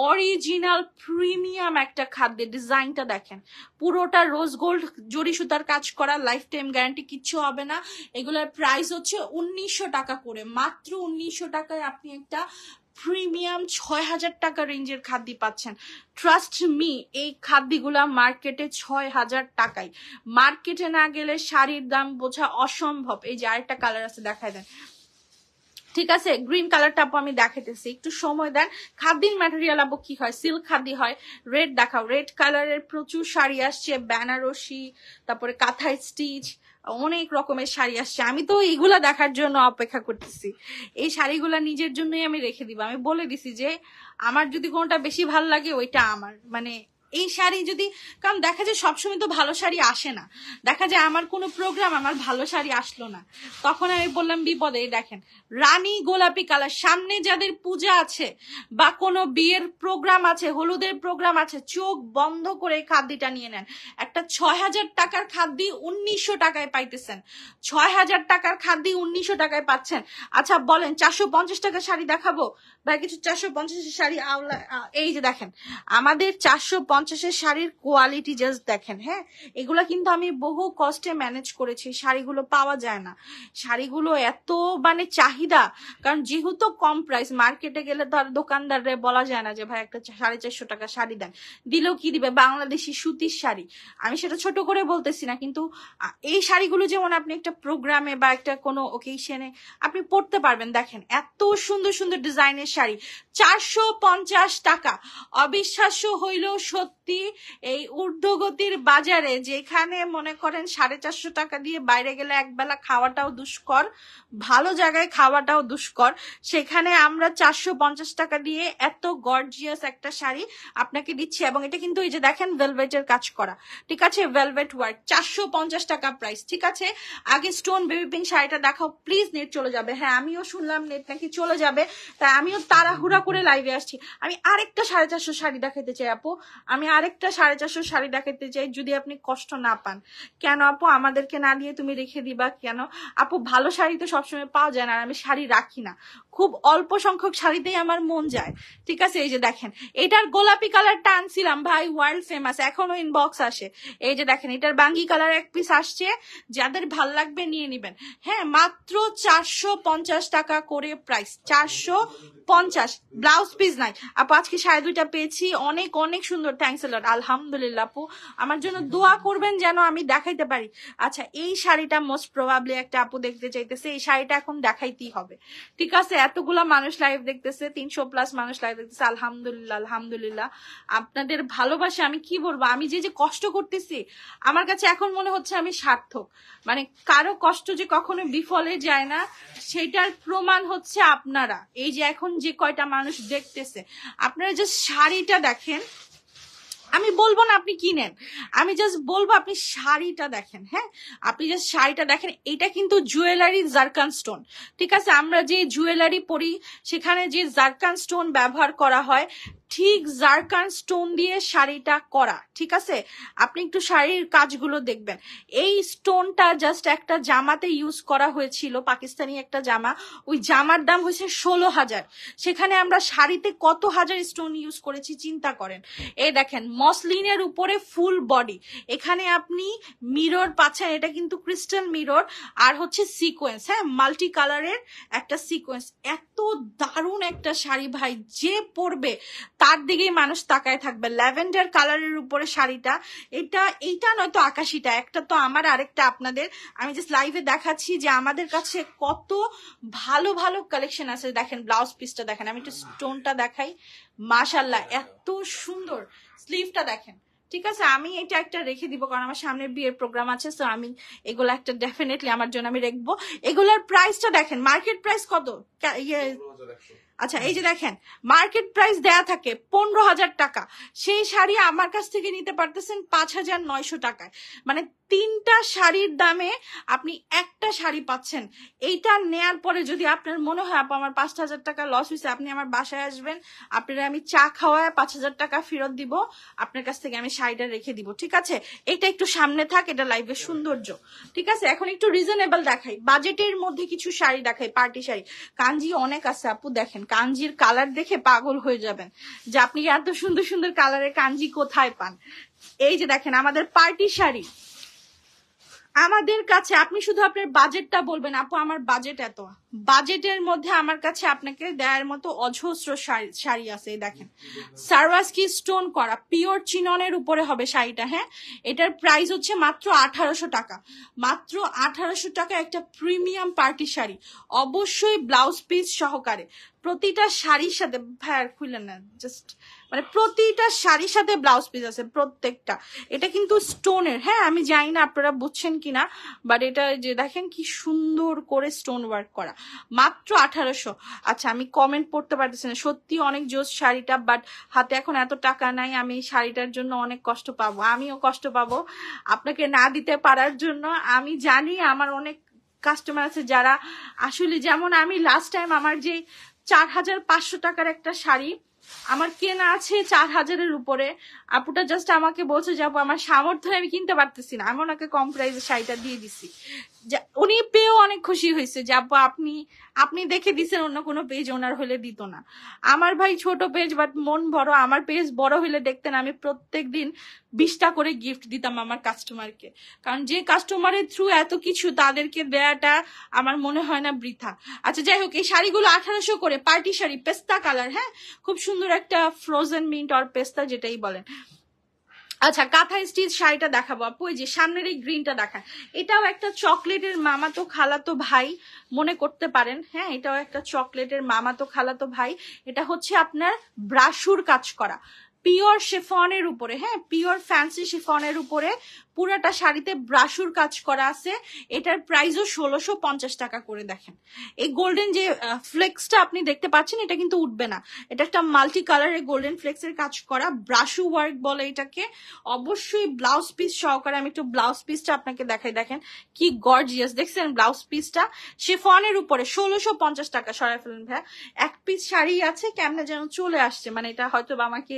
অরিজিনাল প্রিমিয়াম একটা খাদ্যের ডিজাইনটা দেখেন, পুরোটা রোজ গোল্ড জরি সুতার কাজ করা, লাইফ টাইম গ্যারান্টি, কিচ্ছু হবে না। এগুলোর প্রাইস হচ্ছে 1900 টাকা করে, মাত্র 1900 টাকায় আপনি একটা প্রিমিয়াম 6000 টাকা রেঞ্জের খাদ্য পাচ্ছেন। ট্রাস্ট মি, এই খাদ্যগুলা মার্কেটে 6000 টাকায়। মার্কেটে না গেলে শাড়ির দাম বোঝা অসম্ভব। এই যে আরেকটা কালার আছে, দেখায় দেন, ঠিক আছে? গ্রিন কালারটা আপু আমি দেখাইতেছি, একটু সময় দেন। খাদ্যের ম্যাটেরিয়াল আপু কি হয়, সিল্ক খাদ্য হয়। রেড দেখাও, রেড কালারের প্রচুর শাড়ি আসছে, বেনারসি, তারপরে কাঁথাই স্টিচ, অনেক রকমের শাড়ি আসছে। আমি তো এইগুলা দেখার জন্য অপেক্ষা করতেছি, এই শাড়িগুলা নিজের জন্যই আমি রেখে দিব। আমি বলে দিছি যে আমার যদি কোনটা বেশি ভালো লাগে ওইটা আমার, মানে এই শাড়ি যদি, কারণ দেখা যায় সবসময় তো ভালো শাড়ি আসে না, দেখা যায় আমার কোনো প্রোগ্রাম আমার ভালো শাড়ি আসলো না, তখন আমি বললাম বিপদে। দেখেন রানী গোলাপি কালার, সামনে যাদের পূজা আছে বা কোনো বিয়ের প্রোগ্রাম আছে, হলুদের প্রোগ্রাম আছে, চোখ বন্ধ করে এই খাদ্যটা নিয়ে নেন। একটা 6000 টাকার খাদ্য 1900 টাকায় পাইতেছেন, 6000 টাকার খাদ্য 1900 টাকায় পাচ্ছেন। আচ্ছা বলেন 450 টাকার শাড়ি দেখাবো বা কিছু 450 শাড়ি আওলা, এই যে দেখেন আমাদের 450 শাড়ির কোয়ালিটি জাস্ট দেখেন। হ্যাঁ, এগুলা কিন্তু আমি বহু কষ্টে ম্যানেজ করেছি, শাড়িগুলো পাওয়া যায় না, শাড়িগুলো এত মানে চাহিদা, কারণ যেহেতু কম প্রাইস, মার্কেটে গেলে ধর দোকানদাররা বলা যায় না যে ভাই একটা 450 টাকা শাড়ি দেন, দিলেও কি দিবে, বাংলাদেশি সুতির শাড়ি। আমি সেটা ছোট করে বলতেছি না, কিন্তু এই শাড়িগুলো যেমন আপনি একটা প্রোগ্রামে বা একটা কোনো ওকেশনে আপনি পরতে পারবেন। দেখেন এত সুন্দর সুন্দর ডিজাইনের শাড়ি, 450 টাকা। অবিশ্বাস্য হইলেও সত্যি, এই ঊর্ধ্বগতির বাজারে যেখানে মনে করেন 450 টাকা দিয়ে বাইরে গেলে একবেলা খাওয়াটাও দুষ্কর, ভালো জায়গায় খাওয়াটাও দুষ্কর, সেখানে আমরা 450 টাকা দিয়ে এত গর্জিয়াস একটা শাড়ি আপনাকে দিচ্ছি। এবং এটা কিন্তু এই যে দেখেন ভেলভেটের কাজ করা, ঠিক আছে, ভেলভেট ওয়ার্ক, 450 টাকা প্রাইস, ঠিক আছে? আগে স্টোন বেবি পিঙ্ক শাড়িটা দেখাও প্লিজ, নেট চলে যাবে। হ্যাঁ আমিও শুনলাম নেট নাকি চলে যাবে, তাই আমিও তাড়াহুড়া করে লাইভে আসছি। আমি আরেকটা 450 শাড়ি দেখাতে চাই আপু, আমি আরেকটা 450 শাড়ি দেখাতে চাই, যদি আপনি কষ্ট না পান। কেন আপু আমাদেরকে না দিয়ে তুমি রেখে দিবা কেন আপু? ভালো শাড়ি তো সবসময় পাওয়া যায় না, আর আমি শাড়ি রাখি না, খুব অল্প সংখ্যক শাড়িতেই আমার মন যায়, ঠিক আছে? এই যে দেখেন এটার গোলাপি কালারটা আনছিলাম ভাই, ওয়ার্ল্ড ফেমাস, এখনো ইনবক্স আসে। এই যে দেখেন এটার বাঙ্গি কালার এক পিস আসছে, যাদের ভাল লাগবে নিয়ে নিবেন। হ্যাঁ মাত্র 450 টাকা করে প্রাইস, 450। ব্লাউজ পিস নাই আপু, আজকে 2.5 পেয়েছি, অনেক অনেক সুন্দর। থ্যাঙ্কস আ লট। আলহামদুলিল্লাহ আপু, আমার জন্য দোয়া করবেন যেন আমি দেখাইতে পারি। আচ্ছা, এই শাড়িটা মোস্ট প্রবাবলি একটা আপু দেখতে চাইতেছে, এই শাড়িটা এখন দেখাইতেই হবে। ঠিক আছে, এতগুলা মানুষ লাইভ দেখতেছে, 300+ মানুষ লাইভ দেখতেছে। আলহামদুলিল্লাহ আলহামদুলিল্লাহ, আপনাদের ভালোবাসা আমি কি বলবো, আমি যে যে কষ্ট করতেছি আমার কাছে এখন মনে হচ্ছে আমি সার্থক। মানে কারো কষ্ট যে কখনো বিফলে যায় না সেটার প্রমাণ হচ্ছে আপনারা, এই যে এখন যে কয়টা মানুষ দেখতেছে। আপনারা যে শাড়িটা দেখেন, আমি বলবো না আপনি কিনেন, আমি জাস্ট বলবো আপনি শাড়িটা দেখেন। হ্যাঁ, আপনি জাস্ট শাড়িটা দেখেন, এটা কিন্তু জুয়েলারি জারকান স্টোন। ঠিক আছে, আমরা যে জুয়েলারি পরি সেখানে যে জারকান স্টোন ব্যবহার করা হয়, ঠিক জারকান স্টোন দিয়ে শাড়িটা করা। ঠিক আছে, আপনি একটু শাড়ির কাজগুলো দেখবেন। এই স্টোনটা জাস্ট একটা জামাতে ইউজ করা হয়েছিল, পাকিস্তানি একটা জামা, ওই জামার দাম হয়েছে 16,000। সেখানে আমরা শাড়িতে কত হাজার স্টোন ইউজ করেছি চিন্তা করেন। এই দেখেন মসলিনের উপরে ফুল বডি, এখানে আপনি মিরর পাচ্ছেন, এটা কিন্তু ক্রিস্টাল মিরর আর হচ্ছে সিকোয়েন্স। হ্যাঁ, মাল্টি কালারের একটা সিকোয়েন্স। এত দারুণ একটা শাড়ি ভাই, যে পরবে তার দিকেই মানুষ তাকায় থাকবে। ল্যাভেন্ডার কালারের উপরে শাড়িটা, এইটা নয়তো আকাশিটা, একটা তো আমার আরেকটা আপনাদের। আমি জাস্ট লাইভে দেখাচ্ছি যে আমাদের কাছে কত ভালো ভালো কালেকশন আছে। দেখেন ব্লাউজ পিসটা দেখেন, আমি একটু স্টোনটা দেখাই, মাশাল্লাহ এত সুন্দর। স্লিভটা দেখেন। ঠিক আছে, আমি এটা একটা রেখে দিব কারণ আমার সামনে বিয়ের প্রোগ্রাম আছে, তো আমি এগুলো একটা ডেফিনেটলি আমার জন্য আমি রাখবো। এগুলোর প্রাইসটা দেখেন, মার্কেট প্রাইস কত? আচ্ছা, এই যে দেখেন মার্কেট প্রাইস দেয়া থাকে 15,000 টাকা, সেই শাড়ি আমার কাছ থেকে নিতে পারতেছেন 5,900 টাকায়। মানে 3টা শাড়ির দামে আপনি একটা শাড়ি পাচ্ছেন। এইটা নেয়ার পরে যদি আপনার মনে হয় আপু আমার 5,000 টাকা লস হয়েছে, আপনি আমার বাসায় আসবেন, আপনারা আমি চা খাওয়ায় 5,000 টাকা ফেরত দিব, আপনার কাছ থেকে আমি শাড়িটা রেখে দিব। ঠিক আছে, এটা একটু সামনে থাক, এটা লাইভের সৌন্দর্য। ঠিক আছে, এখন একটু রিজনেবল দেখাই, বাজেটের মধ্যে কিছু শাড়ি দেখাই, পার্টি শাড়ি। কাঞ্জি অনেক আছে আপু, দেখেন কাঞ্জির কালার দেখে পাগল হয়ে যাবেন যে আপনি এত সুন্দর সুন্দর কালারের কাঞ্জি কোথায় পান। এই যে দেখেন আমাদের পার্টি শাড়ি আমাদের কাছে, আপনি শুধু আপনার বাজেটটা বলবেন আপু আমার বাজেট এত, বাজেটের মধ্যে আমার কাছে আপনাকে দেওয়ার মতো অজস্র শাড়ি আছে। এই দেখেন সারওয়াস্কি স্টোন করা পিওর চিননের উপরে হবে শাড়িটা। হ্যাঁ, এটার প্রাইস হচ্ছে মাত্র 1,800 টাকা, মাত্র 1,800 টাকা একটা প্রিমিয়াম পার্টি শাড়ি, অবশ্যই ব্লাউজ পিস সহকারে। প্রতিটা শাড়ির সাথে ভাইয়ার খুললেন না, জাস্ট মানে প্রতিটা শাড়ির সাথে ব্লাউজ পিস আছে প্রত্যেকটা। এটা কিন্তু স্টোনের। হ্যাঁ, আমি জানি না আপনারা বুঝছেন কিনা, বাট এটা যে দেখেন কি সুন্দর করে স্টোন ওয়ার্ক করা, মাত্র 1,800। আচ্ছা, আমি কমেন্ট পড়তে পারতেছি না, সত্যি অনেক জোস শাড়িটা, বাট হাতে এখন এত টাকা নাই, আমি এই শাড়িটার জন্য অনেক কষ্ট পাবো, আমিও কষ্ট পাবো আপনাকে না দিতে পারার জন্য। আমি জানি আমার অনেক কাস্টমার আছে যারা আসলে, যেমন আমি লাস্ট টাইম আমার যে 4,500 টাকার একটা শাড়ি আমার কেনা আছে 4,000-এর উপরে, আপুটা জাস্ট আমাকে বলছে যাবো আমার সামর্থ্য আমি কিনতে পারতেছি না, আমি ওনাকে কম প্রাইসে শাড়িটা দিয়ে দিছি। উনি পেয়েও অনেক খুশি হয়েছে যে আপু আপনি দেখে দিচ্ছেন, অন্য কোনো পেজ ওনার হলে দিত না। আমার ভাই ছোট পেজ বাট মন বড়, আমার পেজ বড় হলে দেখতেন আমি প্রত্যেক দিন 20টা করে গিফট দিতাম আমার কাস্টমারকে, কারণ যে কাস্টমারের থ্রু এত কিছু তাদেরকে দেয়াটা আমার মনে হয় না বৃথা। আচ্ছা যাই হোক, এই শাড়িগুলো 1,800 করে, পার্টি শাড়ি, পেস্তা কালার। হ্যাঁ, খুব সুন্দর একটা ফ্রোজেন মিন্ট আর পেস্তা যেটাই বলেন। আচ্ছা, কাঁথা স্টিচ শাড়িটা দেখাবো আপু, এই যে সামনের এই গ্রিনটা দেখান, এটাও একটা চকলেটের মামাতো খালাতো ভাই মনে করতে পারেন। হ্যাঁ, এটাও একটা চকলেটের মামাতো খালাতো ভাই। এটা হচ্ছে আপনার ব্রাশুর কাজ করা পিওর শিফনের উপরে। হ্যাঁ, পিওর ফ্যান্সি শিফনের উপরে পুরাটা শাড়িতে ব্রাশুর কাজ করা আছে। এটার প্রাইসও 1,650 টাকা করে। দেখেন এই গোল্ডেন যে ফ্লেক্সটা আপনি দেখতে পাচ্ছেন, এটা কিন্তু উঠবে না, এটা একটা মাল্টি কালারের গোল্ডেন ফ্লেক্সের কাজ করা, ব্রাশু ওয়ার্ক বলে এটাকে। অবশ্যই ব্লাউজ পিস সহকারে, আমি একটু ব্লাউজ পিসটা আপনাকে দেখাই, দেখেন কি গর্জিয়াস, দেখছেন ব্লাউজ পিসটা শিফনের উপরে 1,650 টাকা। সরাই ফেলেন ভাই, এক পিস শাড়ি আছে কেমনে যেন চলে আসছে, মানে এটা হয়তো আমাকে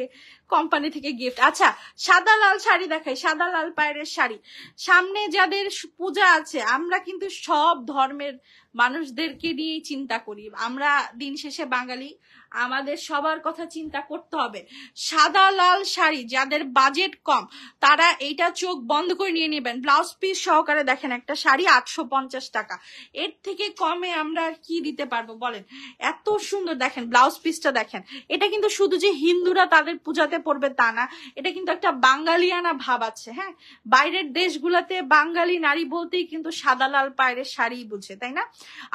কোম্পানি থেকে গিফট। আচ্ছা, সাদা লাল শাড়ি দেখাই, সাদা লাল পায়ের শাড়ি। সামনে যাদের পূজা আছে, আমরা কিন্তু সব ধর্মের মানুষদেরকে নিয়েই চিন্তা করি, আমরা দিন শেষে বাঙালি, আমাদের সবার কথা চিন্তা করতে হবে। সাদা লাল শাড়ি যাদের বাজেট কম তারা এইটা চোখ বন্ধ করে নিয়ে নেবেন। ব্লাউজ পিস সহকারে দেখেন একটা শাড়ি 850 টাকা, এর থেকে কমে আমরা আর কি দিতে পারবো বলেন? এত সুন্দর দেখেন ব্লাউজ পিসটা দেখেন। এটা কিন্তু শুধু যে হিন্দুরা তাদের পূজাতে পড়বে তা না, এটা কিন্তু একটা বাঙালিয়ানা ভাব আছে। হ্যাঁ, বাইরের দেশগুলোতে বাঙালি নারী বলতেই কিন্তু সাদা লাল পায়ের শাড়ি বুঝে, তাই না?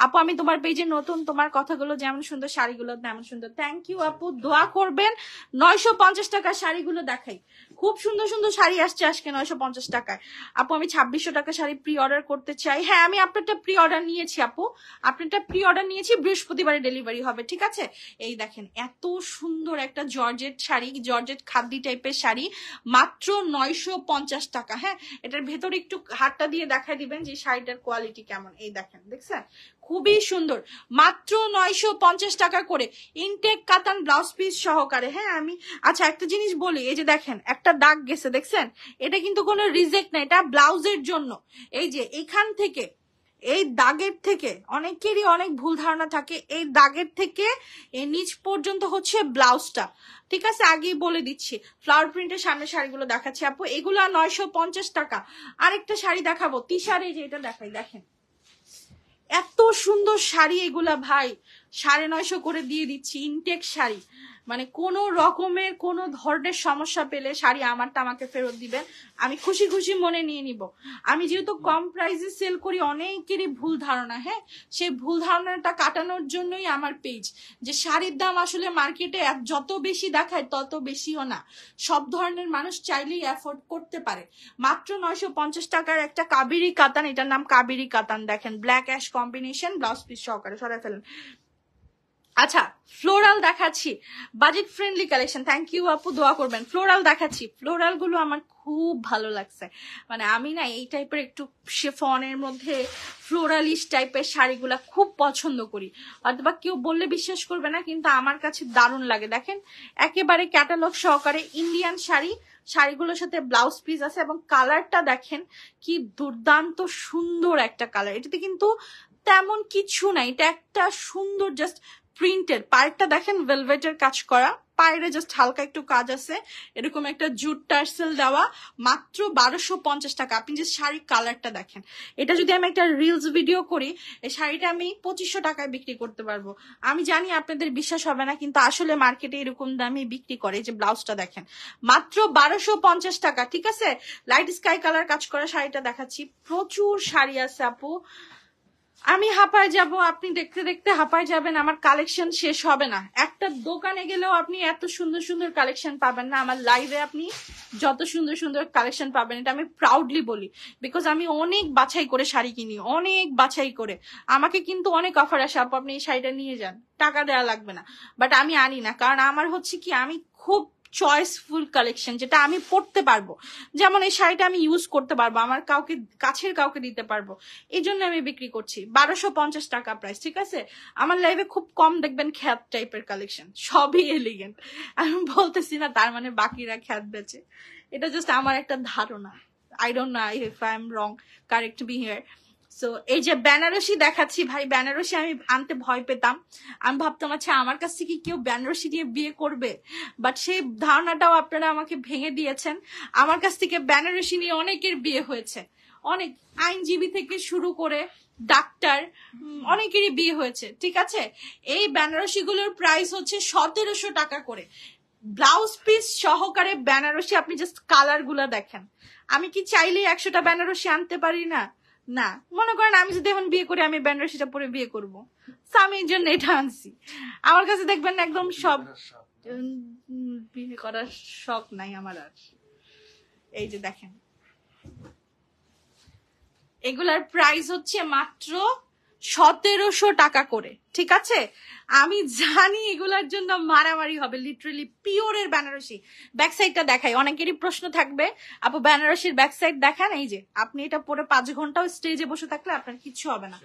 আপু আমি তোমার পেজে নতুন, তোমার কথাগুলো যেমন সুন্দর শাড়িগুলো তেমন সুন্দর। থ্যাংক ইউ আপু, দোয়া করবেন। 950 টাকার শাড়িগুলো দেখাই, খুব সুন্দর সুন্দর শাড়ি আসছে আজকে 950 টাকায়। আপু আমি 2600 টাকা শাড়ি প্রি অর্ডার করতে চাই। হ্যাঁ আমি আপনারটা প্রি অর্ডার নিয়েছি আপু, আপনারটা প্রি অর্ডার নিয়েছি, বৃহস্পতিবারে ডেলিভারি হবে, ঠিক আছে? এই দেখেন এত সুন্দর একটা জর্জেট শাড়ি, জর্জেট খাদ্দি টাইপের শাড়ি, মাত্র 950 টাকা। হ্যাঁ, এটার ভেতরে একটু হাতটা দিয়ে দেখাই দিবেন যে শাড়িটার কোয়ালিটি কেমন। এই দেখেন, দেখছেন খুবই সুন্দর, মাত্র 950 টাকা করে, ইনটেক কাতান ব্লাউজ পিস সহকারে। হ্যাঁ আমি আচ্ছা একটা জিনিস বলি, এই যে দেখেন একটা দাগ গেছে দেখছেন, এটা কিন্তু কোনো রিজেক্ট না, এটা ব্লাউজের জন্য। এই যে এখান থেকে এই দাগের থেকে অনেকেরই অনেক ভুল ধারণা থাকে, এই দাগের থেকে এই নিচ পর্যন্ত হচ্ছে ব্লাউজটা, ঠিক আছে? আগেই বলে দিচ্ছি। ফ্লাওয়ার প্রিন্টের সামনে শাড়িগুলো দেখাচ্ছি আপু, এগুলো 950 টাকা। আরেকটা শাড়ি দেখাবো তিশারে, যে এটা দেখাই, দেখেন এত সুন্দর শাড়ি এগুলা ভাই, 950 করে দিয়ে দিচ্ছি। ইনটেক শাড়ি, মানে কোনো রকমের কোনো ধরনের সমস্যা পেলে শাড়ি আমারটা আমাকে ফেরত দিবেন, আমি খুশি খুশি মনে নিয়ে নিব। আমি যেহেতু কম প্রাইসে সেল করি, অনেকেরই ভুল ধারণা, হ্যাঁ সেই ভুল ধারণাটা কাটানোর জন্যই আমার পেজ, যে শাড়ির দাম আসলে মার্কেটে যত বেশি দেখায় তত বেশিও না, সব ধরনের মানুষ চাইলেই অ্যাফোর্ড করতে পারে। মাত্র 950 টাকার একটা কাবেরি কাতান, এটার নাম কাবেরি কাতান, দেখেন black ash combination, blouse piece সহকারে, সরাই ফেলেন। আচ্ছা ফ্লোরাল দেখাচ্ছি, budget friendly collection. Thank you আপু, দোয়া করবেন। ফ্লোরাল দেখাচ্ছি, ফ্লোরাল গুলো আমার খুব ভালো লাগছে, মানে আমি না এই টাইপের একটু শিফনের মধ্যে ফ্লোরালিশ টাইপের শাড়িগুলা খুব পছন্দ করি, অথবা কেউ বললে বিশ্বাস করবে না কিন্তু আমার কাছে দারুণ লাগে। দেখেন একেবারে ক্যাটালগ সহকারে ইন্ডিয়ান শাড়ি, শাড়িগুলোর সাথে ব্লাউজ পিস আছে, এবং কালারটা দেখেন কি দুর্দান্ত সুন্দর একটা কালার। এটাতে কিন্তু তেমন কিছু নাই, এটা একটা সুন্দর জাস্ট প্রিন্টেড, পায়েরটা দেখেন ভেলভেটের কাজ করা, পায়েরে জাস্ট হালকা একটু কাজ আছে, এরকম একটা জুট টার্সেল দেওয়া, মাত্র 1250 টাকা। আপনি যে শাড়ির কালারটা দেখেন, এটা যদি আমি একটা রিলস ভিডিও করি এই শাড়িটা আমি 2500 টাকায় বিক্রি করতে পারবো। আমি জানি আপনাদের বিশ্বাস হবে না, কিন্তু আসলে মার্কেটে এরকম দামে বিক্রি করে। যে ব্লাউজটা দেখেন মাত্র 1250 টাকা, ঠিক আছে? লাইট স্কাই কালার কাজ করা শাড়িটা দেখাচ্ছি, প্রচুর শাড়ি আছে আপু, আমি হাঁপায় যাব, আপনি দেখতে দেখতে হাঁপায় যাবেন, আমার কালেকশন শেষ হবে না। একটা দোকানে গেলেও আপনি এত সুন্দর সুন্দর কালেকশন পাবেন না, আমার লাইভে আপনি যত সুন্দর সুন্দর কালেকশন পাবেন, এটা আমি প্রাউডলি বলি, বিকজ আমি অনেক বাছাই করে শাড়ি কিনি, অনেক বাছাই করে। আমাকে কিন্তু অনেক অফার আসে, আপু আপনি এই শাড়িটা নিয়ে যান, টাকা দেওয়া লাগবে না, বাট আমি আনি না, কারণ আমার হচ্ছে কি আমি খুব চয়েসফুল কালেকশন, যেটা আমি পড়তে পারবো, যেমন এই শাড়িটা আমি ইউজ করতে পারবো, আমার কাউকে কাছের কাউকে দিতে পারবো, এই জন্য আমি বিক্রি করছি। 1250 টাকা প্রাইস, ঠিক আছে? আমার লাইভে খুব কম দেখবেন খ্যাত টাইপের কালেকশন, সবই এলিগেন্ট। আমি বলতেছি না তার মানে বাকিরা খ্যাত বেচে, এটা জাস্ট আমার একটা ধারণা, I don't know if I am wrong, correct me here. So এই যে বেনারসি দেখাচ্ছি ভাই, বেনারসি আমি আনতে ভয় পেতাম, আমি ভাবতাম আচ্ছা আমার কাছ থেকে কেউ বেনারসি দিয়ে বিয়ে করবে, বাট সেই ধারণাটাও আপনারা আমাকে ভেঙে দিয়েছেন। আমার কাছ থেকে বেনারসি নিয়ে অনেকের বিয়ে হয়েছে, অনেক আইনজীবী থেকে শুরু করে ডাক্তার অনেকেরই বিয়ে হয়েছে, ঠিক আছে? এই বেনারসি গুলোর প্রাইস হচ্ছে 1700 টাকা করে, ব্লাউজ পিস সহকারে বেনারসি। আপনি জাস্ট কালার গুলা দেখেন, আমি কি চাইলে 100টা বেনারসি আনতে পারি না? না, মনে করেন আমি যদি এখন বিয়ে করি আমি বেনারসিটা পরে বিয়ে করবো, আমি এই জন্য এটা আনছি। আমার কাছে দেখবেন একদম সব বিয়ে করার শখ নাই আমার আর। এই যে দেখেন এগুলার প্রাইস হচ্ছে মাত্র 1700 টাকা করে, ঠিক আছে? আমি জানি এগুলার জন্য মারামারি হবে, লিটারালি পিওরের বেনারসি। ব্যাক সাইডটা দেখাই, অনেকেরই প্রশ্ন থাকবে আপু বেনারসির ব্যাক সাইড দেখান। এই যে আপনি এটা পরে 5 ঘন্টাও স্টেজে বসে থাকলে আপনার কিছু হবে না,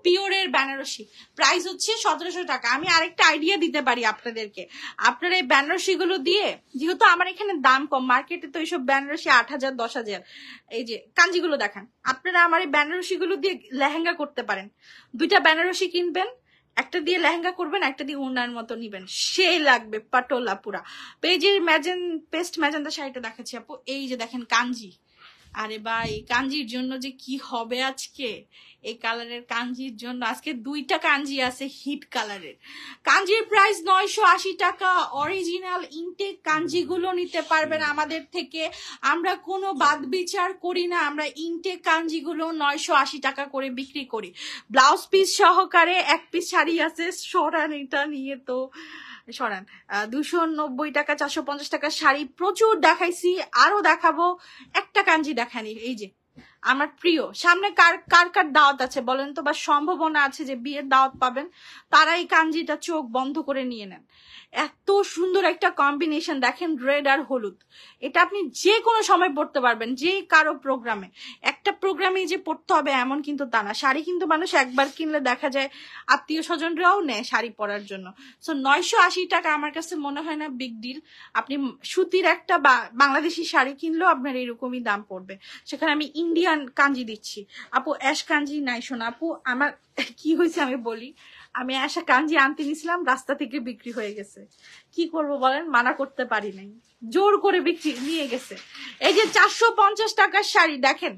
পিওরের বেনারসি। প্রাইস হচ্ছে 1700 টাকা। আমি আরেকটা আইডিয়া দিতে পারি আপনাদেরকে, আপনারা এই বেনারসি গুলো দিয়ে, যেহেতু আমার এখানে দাম কম, মার্কেটে তো এইসব বেনারসি 8000 10,000, এই যে কাঞ্জিগুলো দেখান, আপনারা আমার এই বেনারসি গুলো দিয়ে লেহেঙ্গা করতে পারেন। 2টা বেনারসি কিনবেন, একটা দিয়ে লেহেঙ্গা করবেন, একটা দিয়ে ওড়নার মতো নিবেন, সেই লাগবে পাটোলা পুরা। পেজের পেস্ট ম্যাজেন্টা শাড়িটা দেখাচ্ছি আপু, এই যে দেখেন কাঞ্জি। আরে ভাই কাঞ্জির জন্য যে কি হবে আজকে, এই কালারের কাঞ্জির জন্য আজকে 2টা কাঞ্জি আছে হিট কালারের। কাঞ্জির প্রাইস 980 টাকা। অরিজিনাল ইনটেক কাঞ্জিগুলো নিতে পারবেন আমাদের থেকে, আমরা কোনো বাদ বিচার করি না, আমরা ইনটেক কাঞ্জিগুলো 980 টাকা করে বিক্রি করি। ব্লাউজ পিস সহকারে 1 পিস শাড়ি আছে, সরান এটা নিয়ে তো সরান। 290 টাকা 450 টাকা শাড়ি প্রচুর দেখাইছি, আরো দেখাবো। একটা কাঞ্জি দেখানি, এই যে আমার প্রিয়। সামনে কার কার কার দাওয়াত আছে বলেন তো, বা সম্ভাবনা আছে যে বিয়ের দাওয়াত পাবেন, তারা এই কাঞ্জিটা চোখ বন্ধ করে নিয়ে নেন। এত সুন্দর একটা কম্বিনেশন দেখেন, রেড আর হলুদ। এটা আপনি যে কোনো সময় পড়তে পারবেন, যে কারো প্রোগ্রামে। একটা প্রোগ্রামে যে পড়তে হবে এমন কিন্তু তা না। শাড়ি কিন্তু মানুষ একবার কিনলে দেখা যায় আত্মীয় স্বজনরাও নেয় শাড়ি পরার জন্য। সো 980 টাকা আমার কাছে মনে হয় না বিগ ডিল। আপনি সুতির একটা বাংলাদেশি শাড়ি কিনলেও আপনার এরকমই দাম পড়বে, সেখানে আমি ইন্ডিয়ান কাঞ্জি দিচ্ছি। আপু অ্যাশ কাঞ্জি নাই শোনা আপু, আমার কি হয়েছে আমি বলি। আমি আশা কাঞ্জি আনতে নিয়েছিলাম, রাস্তা থেকে বিক্রি হয়ে গেছে। কি করব বলেন, মানা করতে পারি নাই, জোর করে বিক্রি নিয়ে গেছে। এই যে 450 টাকার শাড়ি দেখেন,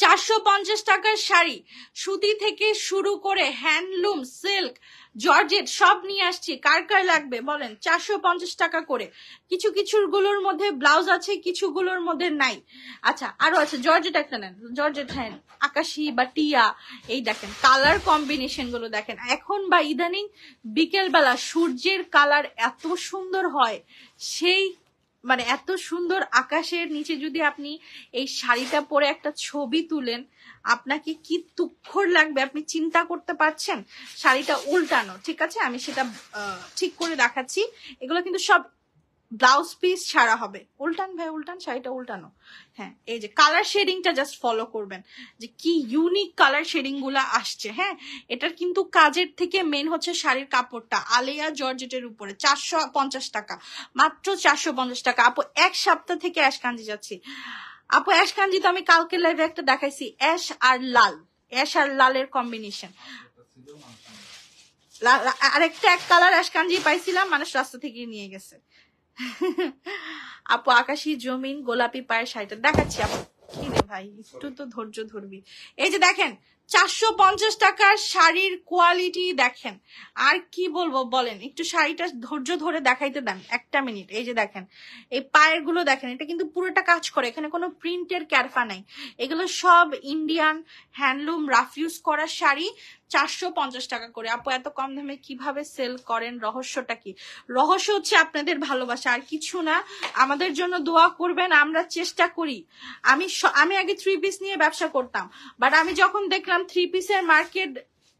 450 টাকার শাড়ি, সুতি থেকে শুরু করে হ্যান্ডলুম, সিল্ক, জর্জেট সব নিয়ে আসছি। কার কার লাগবে বলেন, 450 টাকা করে। কিছু কিছুগুলোর মধ্যে ব্লাউজ আছে, কিছুগুলোর মধ্যে নাই। আচ্ছা আরো আছে, জর্জেট একটা নেন, জর্জেট হ্যাঁ, আকাশি বা টিয়া। এই দেখেন কালার কম্বিনেশন গুলো দেখেন, এখন বা ইদানিং বিকেল বেলা সূর্যের কালার এত সুন্দর হয়, সেই মানে এত সুন্দর আকাশের নিচে যদি আপনি এই শাড়িটা পরে একটা ছবি তুলেন, আপনাকে কি তুক্ষর লাগবে আপনি চিন্তা করতে পারছেন। শাড়িটা উল্টানো, ঠিক আছে আমি সেটা ঠিক করে দেখাচ্ছি। এগুলো কিন্তু সব ব্লাউজ পিস ছাড়া হবে। উল্টান ভাই উল্টান, শাড়িটা উল্টানো। হ্যাঁ এই যে কালার শেডিংটা জাস্ট ফলো করবেন, যে কি ইউনিক কালার শেডিং গুলা আসছে। হ্যাঁ এটার কিন্তু কাজের থেকে মেন হচ্ছে শাড়ির কাপড়টা। আলেয়া জর্জেটের উপরে 450 টাকা, মাত্র 450 টাকা। আপু 1 সপ্তাহ থেকে অ্যাশ কাঞ্জি যাচ্ছি। আপু অ্যাশ কাঞ্জি তো আমি কালকে লাইভে একটা দেখাইছি, অ্যাশ আর লাল, অ্যাশ আর লালের কম্বিনেশন। আরেকটা এক কালার অ্যাশ কাঞ্জি পাইছিলাম, মানুষ রাস্তা থেকে নিয়ে গেছে। আপু আকাশি জমিন গোলাপি পায়ের শাড়িটা দেখাচ্ছি আপু, কি রে ভাই একটু তো ধৈর্য ধরবি। এই যে দেখেন 450 টাকার শাড়ির কোয়ালিটি দেখেন, আর কি বলবো বলেন, একটু শাড়িটা ধৈর্য ধরে দেখাইতে দেন 1টা মিনিট। এই যে দেখেন এই পায়ের গুলো দেখেন, এটা কিন্তু পুরোটা কাজ করে, এখানে কোনো প্রিন্টের ক্যারফা নাই। এগুলো সব ইন্ডিয়ান হ্যান্ডলুম রাফ ইউজ করা শাড়ি, 450 টাকা করে। আপু এত কম দামে কিভাবে সেল করেন, রহস্যটা কি? রহস্য হচ্ছে আপনাদের ভালোবাসা, আর কিছু না। আমাদের জন্য দোয়া করবেন, আমরা চেষ্টা করি। আমি আগে 3 পিস নিয়ে ব্যবসা করতাম, বাট আমি যখন দেখলাম 3 পিসের মার্কেট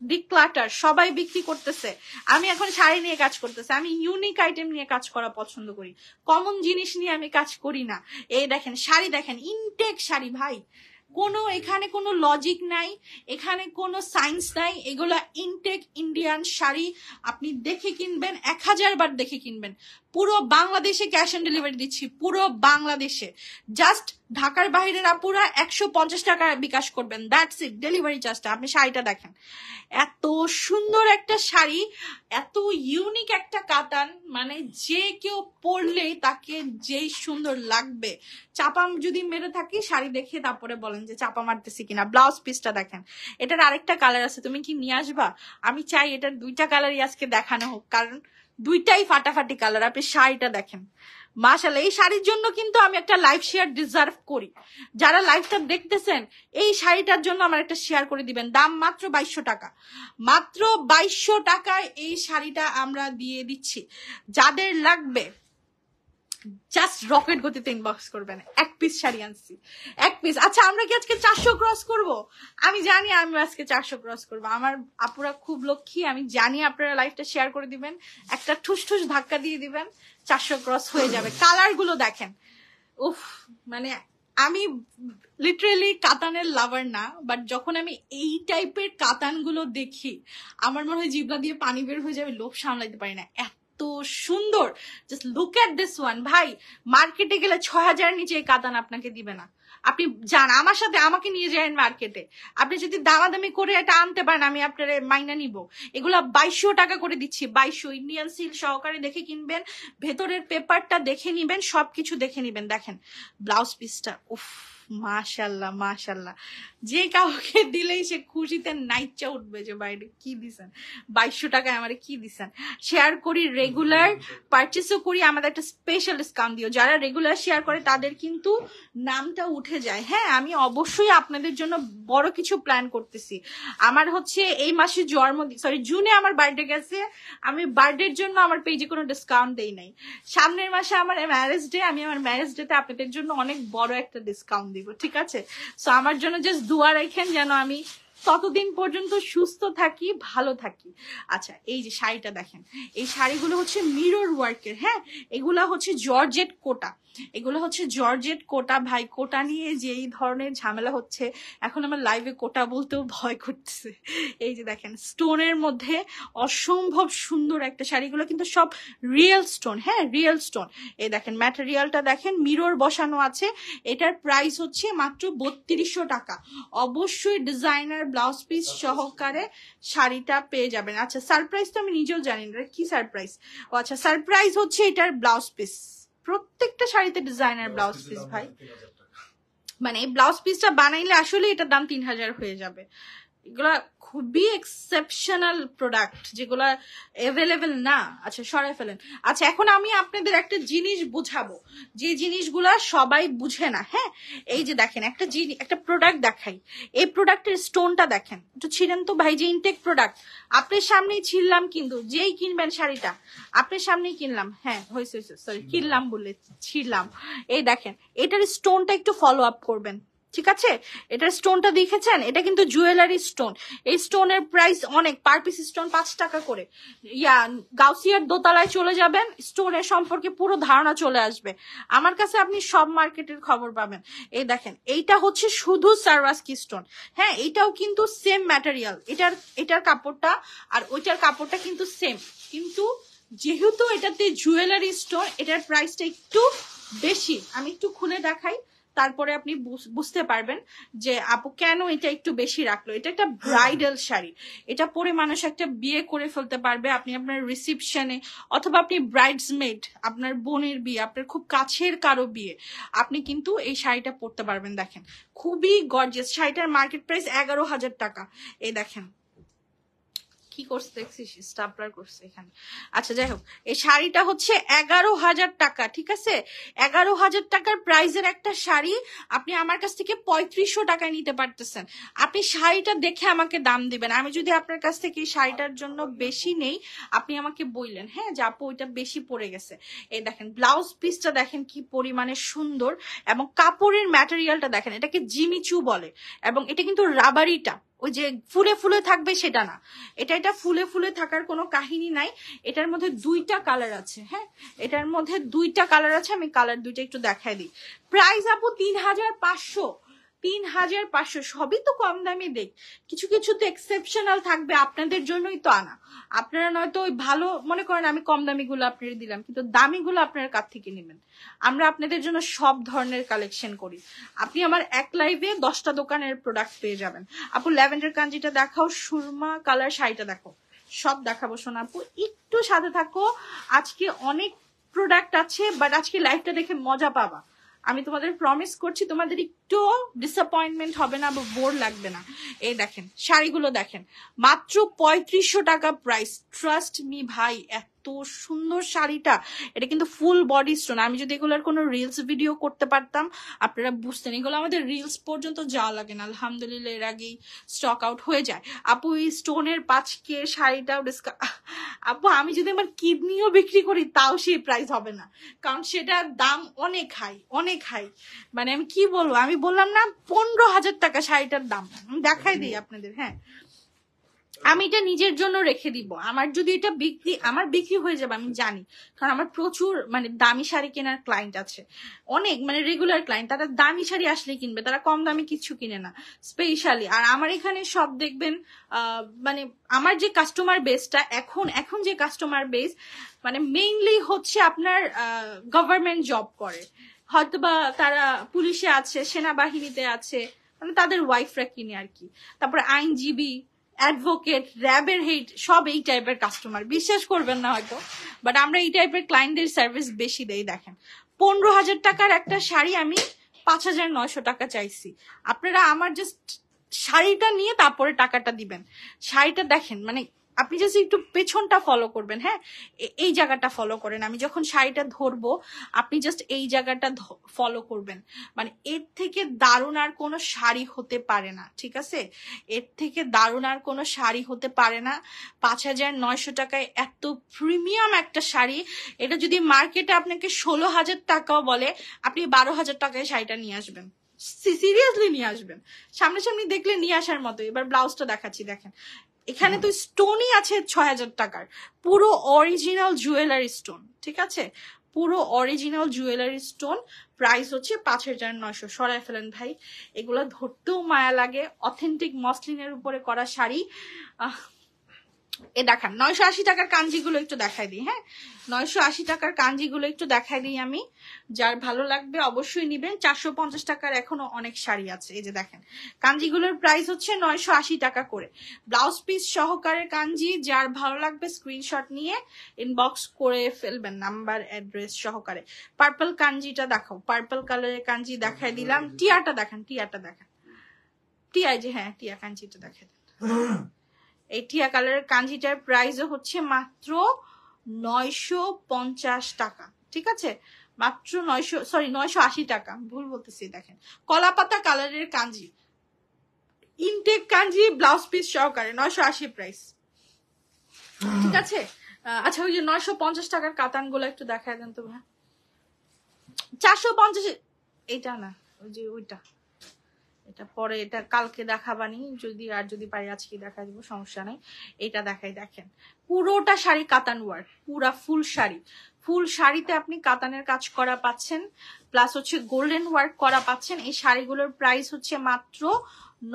ডিক্লাটার, সবাই বিক্রি করতেছে, আমি এখন শাড়ি নিয়ে কাজ করতেছি। আমি ইউনিক আইটেম নিয়ে কাজ করা পছন্দ করি, কমন জিনিস নিয়ে আমি কাজ করি না। এই দেখেন শাড়ি দেখেন, ইনটেক শাড়ি ভাই, এখানে কোনো লজিক নাই, এখানে কোনো সায়েন্স নাই, এগুলা ইনটেক ইন্ডিয়ান শাড়ি। আপনি দেখে কিনবেন, 1000 বার দেখে কিনবেন। পুরো বাংলাদেশে ক্যাশ অন ডেলিভারি দিচ্ছি, পুরো বাংলাদেশে। জাস্ট ঢাকার বাইরের আপুরা 150 টাকা বিকাশ করবেন, দ্যাটস ইট, ডেলিভারি চার্জটা। আপনি শাড়িটা দেখেন, এত সুন্দর একটা শাড়ি, এত ইউনিক একটা কাতান, মানে যে কেউ পরলেই তাকে যেই সুন্দর লাগবে। চাপা যদি মেরে থাকি শাড়ি দেখে তারপরে বলেন যে চাপা মারতেছি কিনা। ব্লাউজ পিসটা দেখেন, এটার আরেকটা কালার আছে, তুমি কি নিয়ে আসবা? আমি চাই এটার 2টা কালারই আজকে দেখানো হোক, কারণ 2টাই ফাটাফাটি কালার। আপনি শাড়িটা দেখেন, মাশাআল্লাহ। এই শাড়ির জন্য কিন্তু আমি একটা লাইভ শেয়ার ডিজার্ভ করি। যারা লাইভটা দেখতেছেন এই শাড়িটার জন্য আমার একটা শেয়ার করে দিবেন। দাম মাত্র 2200 টাকা, মাত্র 2200 টাকায় এই শাড়িটা আমরা দিয়ে দিচ্ছি। যাদের লাগবে জাস্ট রকেট গতিতে ইনবক্স করবেন। 1 পিস শাড়ি আনছি, 1 পিস। আচ্ছা আমরা কি আজকে 400 ক্রস করব? আমি জানি আমি আজকে 400 ক্রস করব। আমার আপুরা খুব লক্ষ্মী, আমি জানি আপনারা লাইভটা শেয়ার করে দিবেন, একটা ঠুস ঠুস ধাক্কা দিয়ে দিবেন, 400 ক্রস হয়ে যাবে। কালার গুলো দেখেন, উফ, মানে আমি লিটারেলি কাতানের লাভার না, বাট যখন আমি এই টাইপের কাতান গুলো দেখি আমার মনে হয় জিবলা দিয়ে পানি বের হয়ে যাবে, লোভ সামলাইতে পারি না। এত সুন্দর, just look at this one. ভাই মার্কেটে গেলে 6000 নিচে এই কাতান আপনাকে দিবে না। আপনি যান আমার সাথে, আমাকে নিয়ে যান মার্কেটে, আপনি যদি দামাদামি করে এটা আনতে পারেন আমি আপনার মাইনা নিব। এগুলা 2200 টাকা করে দিচ্ছি, 2200 ইন্ডিয়ান সিল সহকারে দেখে কিনবেন, ভেতরের পেপারটা দেখে নিবেন, সবকিছু দেখে নিবেন। দেখেন ব্লাউজ পিসটা, উফ মাশাল্লাহ মাশাল্লাহ, যে কাউকে দিলেই সে খুশিতে নাইচা উঠবে যে বাইরে কি দিছেন, 2200 টাকায় আমার কি দিছেন। শেয়ার করি, রেগুলার পারচেসও করি, আমাদের একটা স্পেশাল ডিসকাউন্ট দিও। যারা রেগুলার শেয়ার করে তাদের কিন্তু নামটা উঠে যায়। হ্যাঁ আমি অবশ্যই আপনাদের জন্য বড় কিছু প্ল্যান করতেছি। আমার হচ্ছে এই মাসে জুনে আমার বার্থডে গেছে, আমি বার্থডের জন্য আমার পেজে কোনো ডিসকাউন্ট দেই নাই। সামনের মাসে আমার ম্যারেজ ডে, আমি আমার ম্যারেজ ডেতে আপনাদের জন্য অনেক বড় একটা ডিসকাউন্ট দিব, ঠিক আছে? সো আমার জন্য জাস্ট দোয়া রাখেন যেন আমি ততদিন পর্যন্ত সুস্থ থাকি, ভালো থাকি। আচ্ছা এই যে শাড়িটা দেখেন, এই শাড়িগুলো হচ্ছে মিরর ওয়ার্কের। হ্যাঁ এগুলা হচ্ছে জর্জেট কোটা, এগুলো হচ্ছে জর্জেট কোটা। ভাই কোটা নিয়ে যে এই ধরনের ঝামেলা হচ্ছে, এখন আমার লাইভে কোটা বলতেও ভয় করতেছে। এই যে দেখেন স্টোনের মধ্যে অসম্ভব সুন্দর একটা শাড়িগুলো কিন্তু সব রিয়েল স্টোন। হ্যাঁ রিয়েল স্টোন। এই দেখেন ম্যাটেরিয়ালটা দেখেন, মিরর বসানো আছে। এটার প্রাইস হচ্ছে মাত্র 3200 টাকা। অবশ্যই ডিজাইনার ব্লাউজ পিস সহকারে শাড়িটা পেয়ে যাবেন। আচ্ছা সারপ্রাইজ তো আমি নিজেও জানি না কি সারপ্রাইজ। ও আচ্ছা সারপ্রাইজ হচ্ছে এটার ব্লাউজ পিস, প্রত্যেকটা শাড়িতে ডিজাইনার ব্লাউজ পিস। ভাই মানে এই ব্লাউজ পিসটা বানাইলে আসলে এটার দাম 3000 হয়ে যাবে। এগুলা খুবই এক্সেপশনাল প্রোডাক্ট, যেগুলা অ্যাভেলেবেল না। আচ্ছা সরাই ফেলেন। আচ্ছা এখন আমি আপনাদের একটা জিনিস বুঝাবো, যে জিনিসগুলা সবাই বুঝে না। হ্যাঁ এই যে দেখেন একটা প্রোডাক্ট দেখাই, এই প্রোডাক্টের স্টোনটা দেখেন একটু, ছিলেন তো ভাই, যে ইনটেক প্রোডাক্ট আপনার সামনেই ছিললাম, কিন্তু যেই কিনবেন শাড়িটা আপনার সামনেই কিনলাম। হ্যাঁ হয়েছে সরি, কিনলাম বলে ছিলাম। এই দেখেন এটার স্টোনটা একটু ফলো আপ করবেন, ঠিক আছে? এটার স্টোনটা দেখেছেন, এটা কিন্তু জুয়েলারি স্টোন। এই স্টোনের প্রাইস অনেক, পার পিস স্টোন 5 টাকা করে। গাউসিয়ার দোতলায় চলে যাবেন, স্টোনের সম্পর্কে পুরো ধারণা চলে আসবে। আমার কাছে আপনি সব মার্কেটের খবর পাবেন। এই দেখেন এইটা হচ্ছে শুধু সারওয়াস্কি স্টোন। হ্যাঁ এটাও কিন্তু সেম ম্যাটেরিয়াল, এটার কাপড়টা আর ওইটার কাপড়টা কিন্তু সেম, কিন্তু যেহেতু এটাতে জুয়েলারি স্টোন এটার প্রাইসটা একটু বেশি। আমি একটু খুলে দেখাই, তারপরে আপনি বুঝতে পারবেন যে আপু কেন এটা একটু বেশি রাখলো। এটা একটা ব্রাইডাল শাড়ি, এটা পরে মানুষ একটা বিয়ে করে ফেলতে পারবে। আপনি আপনার রিসেপশনে অথবা আপনি ব্রাইডসমেড, আপনার বোনের বিয়ে, আপনার খুব কাছের কারো বিয়ে, আপনি কিন্তু এই শাড়িটা পরতে পারবেন। দেখেন খুবই গর্জিয়াস। শাড়িটার মার্কেট প্রাইস 11000 টাকা। এই দেখেন কি করছে দেখছিস, স্টাপলার করছে এখানে। আচ্ছা যাই হোক, এই শাড়িটা হচ্ছে 11000 টাকা, ঠিক আছে? 11000 টাকার প্রাইসের একটা শাড়ি আপনি আমার কাছ থেকে 3500 টাকায় নিতে পারতেছেন। আপনি শাড়িটা দেখে আমাকে দাম দিবেন। আমি যদি আপনার কাছ থেকে এই শাড়িটার জন্য বেশি নেই, আপনি আমাকে বললেন হ্যাঁ যে আপু ওইটা বেশি পড়ে গেছে। এই দেখেন ব্লাউজ পিসটা দেখেন কি পরিমাণে সুন্দর, এবং কাপড়ের ম্যাটেরিয়ালটা দেখেন, এটাকে জিমিচু বলে, এবং এটা কিন্তু রাবারিটা, ওই যে ফুলে ফুলে থাকবে সেটা না। এটা ফুলে ফুলে থাকার কোনো কাহিনী নাই। এটার মধ্যে 2টা কালার আছে। হ্যাঁ এটার মধ্যে 2টা কালার আছে, আমি কালার 2টা একটু দেখাই দিই। প্রাইস আপু 3500, 3500। সবই তো কম দামি দেখ, কিছু কিছু তো এক্সেপশনাল থাকবে, আপনাদের জন্যই তো আনা। আপনারা নয়তো ওই ভালো মনে করেন আমি কম দামি গুলো আপনাদের দিলাম, কিন্তু দামি গুলো আপনারা কার থেকে নেবেন? আমরা আপনাদের জন্য সব ধরনের কালেকশন করি। আপনি আমার এক লাইভে 10টা দোকানের প্রোডাক্ট পেয়ে যাবেন। আপু ল্যাভেন্ডার কাঞ্জিটা দেখাও, সুরমা কালার শাড়িটা দেখো, সব দেখাবো শোনা। আপু একটু সাথে থাকো, আজকে অনেক প্রোডাক্ট আছে, বাট আজকে লাইভটা দেখে মজা পাবা। আমি তোমাদের প্রমিস করছি তোমাদের একটু ডিসঅ্যাপয়েন্টমেন্ট হবে না বা বোর লাগবে না। এই দেখেন শাড়িগুলো দেখেন, মাত্র 3500 টাকা প্রাইস। ট্রাস্ট মি ভাই, এত সুন্দর শাড়িটা। এটা কিন্তু ফুল বডি স্টোন। আমি যদি এগুলোর কোনো রিলস ভিডিও করতে পারতাম আপনারা বুঝতেন। এগুলো আমাদের রিলস পর্যন্ত যাওয়া লাগে না, আলহামদুলিল্লাহ এর আগেই স্টক আউট হয়ে যায়। আপু এই স্টোনের 5K শাড়িটাও আপু আমি যদি আমার কিডনিও বিক্রি করি তাও সেই প্রাইস হবে না, কারণ সেটার দাম অনেক হাই, অনেক হাই। মানে আমি কি বলবো, আমি বললাম না 15000 টাকা শাড়িটার দাম। আমি দেখাই দিই আপনাদের। হ্যাঁ আমি এটা নিজের জন্য রেখে দিব। আমার যদি এটা আমার বিক্রি হয়ে যাবে আমি জানি, কারণ আমার প্রচুর মানে দামি শাড়ি কেনার ক্লায়েন্ট আছে, অনেক মানে রেগুলার ক্লায়েন্ট, তারা দামি শাড়ি আসলে কিনবে, তারা কম দামি কিছু কিনে না স্পেশালি। আর আমার এখানে সব দেখবেন মানে আমার যে কাস্টমার বেসটা এখন যে কাস্টমার বেস মানে মেইনলি হচ্ছে আপনার গভর্নমেন্ট জব করে, হয়তোবা তারা পুলিশে আছে, সেনাবাহিনীতে আছে, মানে তাদের ওয়াইফরা কিনে আর কি। তারপরে আইনজীবী, অ্যাডভোকেট, র্যাবের হেড, সব এই টাইপের কাস্টমার। বিশ্বাস করবেন না হয়তো, বাট আমরা এই টাইপের ক্লায়েন্টদের সার্ভিস বেশি দেই। দেখেন 15,000 টাকার একটা শাড়ি আমি 5,900 টাকা চাইছি। আপনারা আমার জাস্ট শাড়িটা নিয়ে তারপরে টাকাটা দিবেন। শাড়িটা দেখেন, মানে আপনি জাস্ট একটু পেছনটা ফলো করবেন, হ্যাঁ এই জায়গাটা ফলো করেন। আমি যখন শাড়িটা ধরবো আপনি জাস্ট এই জায়গাটা ফলো করবেন। মানে এর থেকে দারুণ আর কোনো শাড়ি হতে পারে না, ঠিক আছে? এর থেকে দারুণ আর কোনো শাড়ি হতে পারে না। 5,900 টাকায় এত প্রিমিয়াম একটা শাড়ি, এটা যদি মার্কেটে আপনাকে 16,000 টাকাও বলে, আপনি 12,000 টাকায় শাড়িটা নিয়ে আসবেন, সিরিয়াসলি নিয়ে আসবেন। সামনাসামনি দেখলে নিয়ে আসার মতো। এবার ব্লাউজটা দেখাচ্ছি, দেখেন এখানে তো স্টোনই আছে 6,000 টাকার, পুরো অরিজিনাল জুয়েলারি স্টোন, ঠিক আছে? পুরো অরিজিনাল জুয়েলারি স্টোন, প্রাইস হচ্ছে 5,900। সরাই ফেলেন ভাই, এগুলো ধরতেও মায়া লাগে। অথেন্টিক মসলিনের উপরে করা শাড়ি। এ দেখান 980 টাকার কাঞ্জিগুলো একটু দেখাই দিই, হ্যাঁ 980 টাকার কাঞ্জিগুলো একটু দেখাই দিই আমি। যার ভালো লাগবে অবশ্যই নিবেন। 450 টাকার এখনো অনেক শাড়ি আছে। এই যে দেখেন কাঞ্জিগুলোর প্রাইস হচ্ছে 980 টাকা করে, ব্লাউজ পিস সহকারে কাঞ্জি। যার ভালো লাগবে স্ক্রিনশট নিয়ে ইনবক্স করে ফেলবেন নাম্বার অ্যাড্রেস সহকারে। পার্পল কাঞ্জিটা দেখাও, পার্পল কালারের কাঞ্জি দেখাই দিলাম। টিয়াটা দেখেন, টিয়াটা দেখেন, টিয়া, যে হ্যাঁ টিয়া কাঞ্জিটা দেখাই দেন। এই টিয়া কালারের কাঞ্জিটার প্রাইসও হচ্ছে মাত্র 950 টাকা, ঠিক আছে? মাত্র 980 টাকা, ভুল বলতেছি। দেখেন কলাপাতা কালারের কাঞ্জি, ইনটেক কাঞ্জি, ব্লাউজ পিস সহকারে 980 প্রাইস, ঠিক আছে? আচ্ছা ওই যে 950 টাকার কাতান গুলো একটু দেখায় দেন তো ভাই। 450, এটা না, ওই যে ওইটা, এটা পরে, এটা কালকে দেখাবানি, যদি পারি আজকে দেখা দিব, সমস্যা নেই। এটা দেখাই, দেখেন পুরোটা শাড়ি কাতান ওয়ার্ক, পুরা ফুল শাড়ি। ফুল শাড়িতে আপনি কাতানের কাজ করা পাচ্ছেন, প্লাস হচ্ছে গোল্ডেন ওয়ার্ক করা পাচ্ছেন। এই শাড়িগুলোর প্রাইস হচ্ছে মাত্র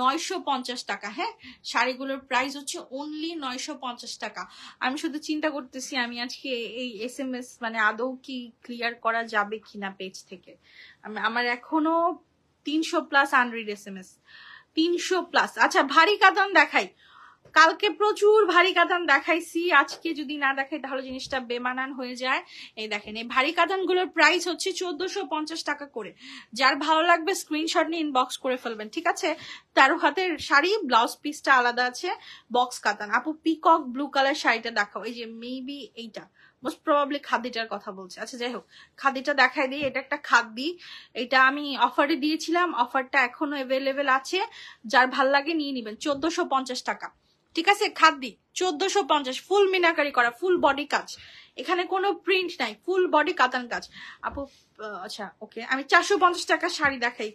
950 টাকা। হ্যাঁ শাড়িগুলোর প্রাইস হচ্ছে অনলি 950 টাকা। আমি শুধু চিন্তা করতেছি আমি আজকে এই SMS মানে আদৌ কি ক্লিয়ার করা যাবে কিনা পেজ থেকে। আমার এখনো 300+ আনরিড SMS, 300+। আচ্ছা ভারী কাতান দেখাই, কালকে প্রচুর ভারী কাতান দেখাইছি, আজকে যদি না দেখাই তাহলে জিনিসটা বেমানান হয়ে যায়। এই দেখেন এই ভারী কাতান গুলোর প্রাইস হচ্ছে 1450 টাকা করে। যার ভালো লাগবে স্ক্রিনশট নিয়ে ইনবক্স করে ফেলবেন, ঠিক আছে? 13 হাতের শাড়ি, ব্লাউজ পিসটা আলাদা আছে, বক্স কাতান। আপু পিকক ব্লু কালার শাড়িটা দেখাও। এই যে মেবি এইটা মোস্ট প্রবাবলি খাদিটার কথা বলছে। আচ্ছা যাই হোক, খাদিটা দেখাই দিই। এটা একটা খাদি, এটা আমি অফারে দিয়েছিলাম, অফারটা এখনো অ্যাভেলেবেল আছে। যার ভাল লাগে নিয়ে নিবেন, 1450 টাকা, ঠিক আছে? খাদি 1450, ফুল মিনাকারি করা, ফুল বডি কাজ, এখানে কোনো প্রিন্ট নাই, ফুল বডি কাতান কাজ। আপু আচ্ছা ওকে, আমি 450 টাকার শাড়ি দেখাই,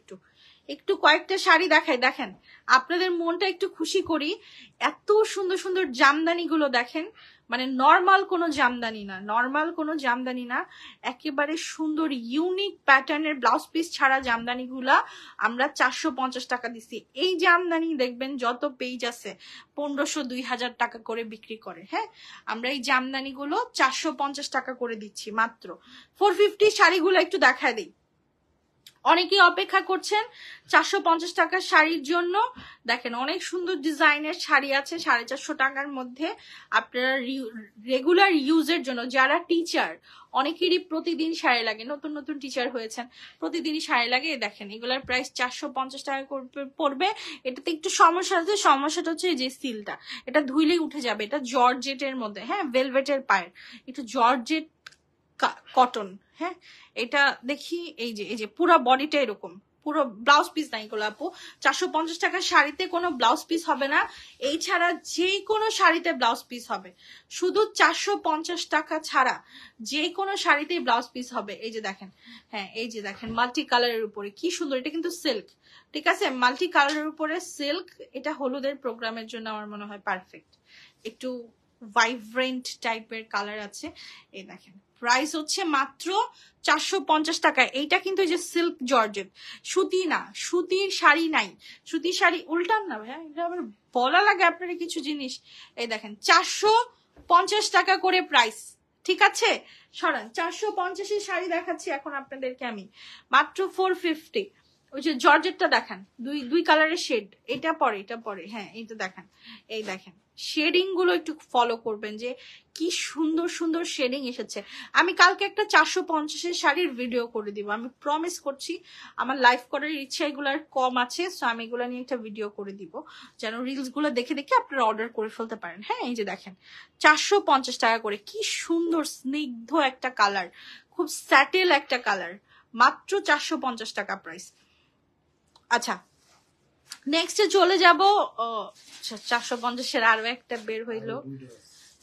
একটু কয়েকটা শাড়ি দেখাই। দেখেন আপনাদের মনটা একটু খুশি করি, এত সুন্দর সুন্দর জামদানি গুলো দেখেন, মানে নর্মাল কোনো জামদানি না, নর্মাল কোনো জামদানি না, একেবারে সুন্দর ইউনিক প্যাটার্নের ব্লাউজ পিস ছাড়া জামদানি গুলা আমরা 450 টাকা দিচ্ছি। এই জামদানি দেখবেন যত পেজ আছে 1500-2000 টাকা করে বিক্রি করে। হ্যাঁ আমরা এই জামদানি গুলো 450 টাকা করে দিচ্ছি মাত্র। 450 শাড়িগুলো একটু দেখায় দিই, অনেকেই অপেক্ষা করছেন 450 টাকার শাড়ির জন্য। দেখেন অনেক সুন্দর ডিজাইনের শাড়ি আছে 450 টাকার মধ্যে। আপনারা রেগুলার ইউজের জন্য, যারা টিচার, অনেকেরই প্রতিদিন শাড়ি লাগে, নতুন নতুন টিচার হয়েছেন, প্রতিদিনই শাড়ি লাগে। দেখেন এগুলার প্রাইস 450 টাকা পড়বে। এটাতে একটু সমস্যা আছে, সমস্যাটা হচ্ছে যে সিলটা, এটা ধুইলেই উঠে যাবে। এটা জর্জেটের মধ্যে, হ্যাঁ ভেলভেটের পায়ের, একটু জর্জেট কটন। হ্যাঁ এটা দেখি, এই যে পুরো বডিটা এরকম, পুরো ব্লাউজ পিস নাই এগুলো আপু। 450 টাকার শাড়িতে কোনো ব্লাউজ পিস হবে না, এই ছাড়া যে কোনো শাড়িতে ব্লাউজ পিস হবে। শুধু 450 টাকা ছাড়া যে কোনো শাড়িতেই ব্লাউজ পিস হবে। এই যে দেখেন, হ্যাঁ এই যে দেখেন মাল্টি কালারের উপরে কি সুন্দর, এটা কিন্তু সিল্ক, ঠিক আছে, মাল্টি কালারের উপরে সিল্ক। এটা হলুদের প্রোগ্রামের জন্য আমার মনে হয় পারফেক্ট, একটু ভাইব্রেন্ট টাইপের কালার আছে। এই দেখেন প্রাইস হচ্ছে মাত্র 450 টাকা। এইটা কিন্তু যে সিল্ক জর্জেট, সুতি না, সুতির শাড়ি নাই, সুতির শাড়ি উল্টান না ভাইয়া, এটা আবার বলা লাগে আপনার কিছু জিনিস। এই দেখেন 450 টাকা করে প্রাইস, ঠিক আছে সরান। 450-এর শাড়ি দেখাচ্ছি এখন আপনাদেরকে আমি মাত্র 450। ওই যে জর্জেটটা দেখান, দুই কালারের শেড, এটা পরে হ্যাঁ এইটা দেখান। এই দেখেন শেডিং গুলো একটু ফলো করবেন যে কি সুন্দর সুন্দর শেডিং এসেছে। আমি কালকে একটা 450-এর শাড়ির ভিডিও করে দিব, আমি প্রমিস করছি। আমার লাইভ করার ইচ্ছা এগুলার কম আছে, সো আমি এগুলো নিয়ে একটা ভিডিও করে দিব, যেন রিলস গুলো দেখে দেখে আপনারা অর্ডার করে ফেলতে পারেন। হ্যাঁ এই যে দেখেন 450 টাকা করে, কি সুন্দর স্নিগ্ধ একটা কালার, খুব স্যাটেল একটা কালার, মাত্র 450 টাকা প্রাইস। আচ্ছা নেক্সটে চলে যাব। 450-এর আরো একটা বের হইলো,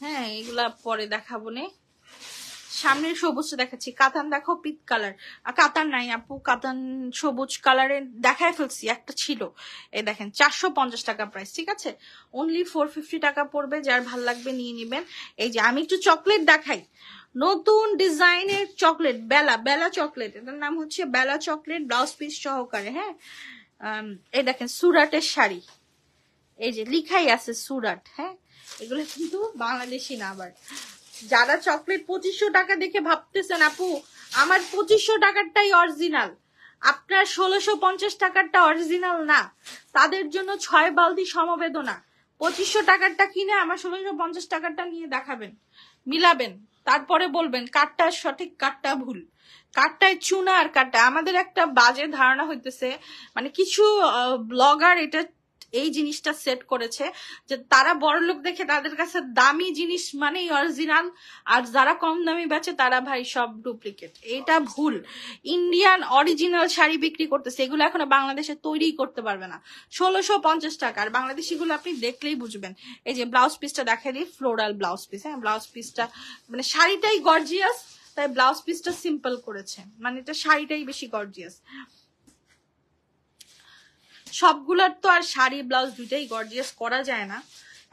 হ্যাঁ এগুলা পরে দেখাবো নে। সামনের সবুজটা দেখাচ্ছি, কাতান দেখো পিট কালার, কাতান নাই আপু, কাতান সবুজ কালারের দেখায় ফেলছি, একটা ছিল। এই দেখেন 450 টাকা প্রাইস, ঠিক আছে, অনলি 450 টাকা পড়বে, যার ভাল লাগবে নিয়ে নিবেন। এই যে আমি একটু চকলেট দেখাই, নতুন ডিজাইনের চকলেট, বেলা চকলেট, এটার নাম হচ্ছে বেলা চকলেট, ব্লাউজ পিস সহকারে। হ্যাঁ এই দেখেন সুরাটের শাড়ি, এই যে লিখাই আছে সুরাট। হ্যাঁ এগুলো কিন্তু বাংলাদেশি না। আবার যারা চকলেট 2500 টাকা দেখে ভাবতেছেন আপু আমার 2500 টাকারটাই অরিজিনাল, আপনার 1650 টাকারটা অরিজিনাল না, তাদের জন্য 6 বালতি সমবেদনা। 2500 টাকারটা কিনে আমার 1650 টাকারটা নিয়ে দেখাবেন, মিলাবেন, তারপরে বলবেন কারটা সঠিক কারটা ভুল, কারটায় চুনা আর কারটা। আমাদের একটা বাজে ধারণা হইতেছে, মানে কিছু ব্লগার এটা এই জিনিসটা সেট করেছে যে তারা বড় লোক দেখে তাদের কাছে দামি জিনিস মানেই অরিজিনাল, আর যারা কম দামি বেচে তারা ভাই সব ডুপ্লিকেট। এটা ভুল। ইন্ডিয়ান অরিজিনাল শাড়ি বিক্রি করতেছে, এগুলো এখনো বাংলাদেশে তৈরি করতে পারবে না। 1650 টাকা, আর বাংলাদেশিগুলো আপনি দেখলেই বুঝবেন। এই যে ব্লাউজ পিসটা দেখাই দিই, ফ্লোরাল ব্লাউজ পিস। হ্যাঁ ব্লাউজ পিসটা মানে শাড়িটাই গর্জিয়াস, তাই ব্লাউজ পিসটা সিম্পল করেছে, মানে এটা শাড়িটাই বেশি গর্জিয়াস। সবগুলার তো আর শাড়ি ব্লাউজ দুইটাই গর্জিয়াস করা যায় না,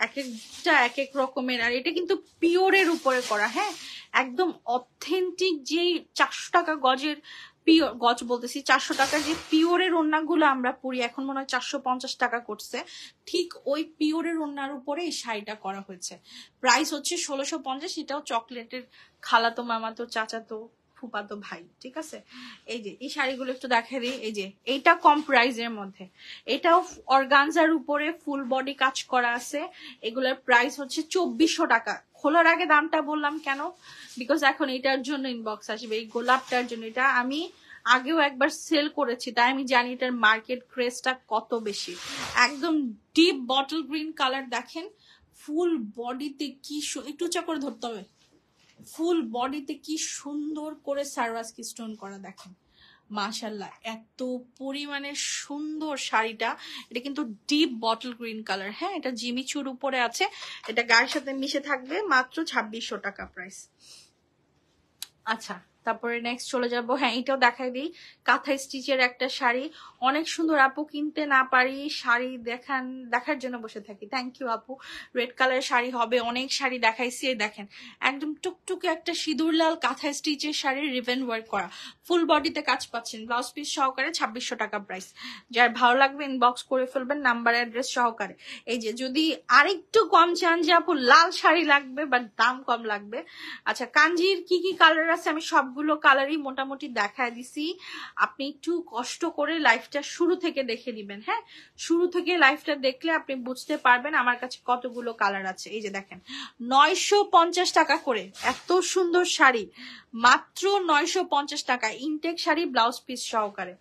এক একটা এক এক রকমের। আর এটা কিন্তু পিওরের উপরে করা, হ্যাঁ একদম অথেন্টিক। যে 400 টাকা গজের পিওর, গজ বলতেছি 400 টাকার যে পিওরের ওড়নাগুলো আমরা পরি, এখন মনে হয় 450 টাকা করছে, ঠিক ওই পিওরের ওড়নার উপরে এই শাড়িটা করা হয়েছে। প্রাইস হচ্ছে 1650, এটাও চকলেটের খালাতো মামাতো চাচাতো ফুপাতো ভাই, ঠিক আছে। এই যে এই শাড়িগুলো একটু দেখা দিই, এই যে এইটা কম প্রাইজের মধ্যে, এটাও অর্গানজার উপরে ফুল বডি কাজ করা আছে। এগুলোর প্রাইস হচ্ছে 2400 টাকা। খোলার আগে দামটা বললাম কেন, বিকজ এখন এটার জন্য ইনবক্স আসবে, এই গোলাপটার জন্য। এটা আমি আগেও একবার সেল করেছি, তাই আমি জানি এটার মার্কেট ক্রেজটা কত বেশি। একদম ডিপ বটল গ্রিন কালার, দেখেন ফুল বডিতে কি, একটু উঁচা করে ধরতে হবে, ফুল বডিতে কি সুন্দর করে সারওয়াস্কি স্টোন করা, দেখেন মাশাল্লাহ এত পরিমাণে সুন্দর শাড়িটা। এটা কিন্তু ডিপ বটল গ্রিন কালার, হ্যাঁ এটা জিমিচুর উপরে আছে, এটা গায়ের সাথে মিশে থাকবে, মাত্র 2600 টাকা প্রাইস। আচ্ছা তারপরে নেক্সট চলে যাব। হ্যাঁ এটাও দেখাই দিই, কাঁথা স্টিচের একটা শাড়ি, অনেক সুন্দর। আপু কিনতে না পারি, শাড়ি দেখার জন্য বসে থাকি। থ্যাংক ইউ আপু। রেড কালারের শাড়ি হবে, অনেক শাড়ি দেখাইছি। দেখেন একদম টুকটুকে একটা সিঁদুর লাল কাঁথা স্টিচের শাড়ি, রিভেন ওয়ার্ক করা, ফুল বডিতে কাজ পাচ্ছেন, ব্লাউজ পিস সহকারে 2600 টাকা প্রাইস। যার ভালো লাগবে ইনবক্স করে ফেলবেন নাম্বার অ্যাড্রেস সহকারে। এই যে যদি আরেকটু কম চান যে আপু লাল শাড়ি লাগবে বাট দাম কম লাগবে, আচ্ছা কাঞ্জির কি কি কালার আছে আমি সবগুলো কালারই মোটামুটি দেখায় দিছি। আপনি একটু কষ্ট করে লাইফটা শুরু থেকে দেখে নিবেন। হ্যাঁ শুরু থেকে লাইফটা দেখলে আপনি বুঝতে পারবেন আমার কাছে কতগুলো কালার আছে। এই যে দেখেন 950 টাকা করে এত সুন্দর শাড়ি, মাত্র 950 টাকা, ইনটেক শাড়ি ব্লাউজ পিস সহকারে,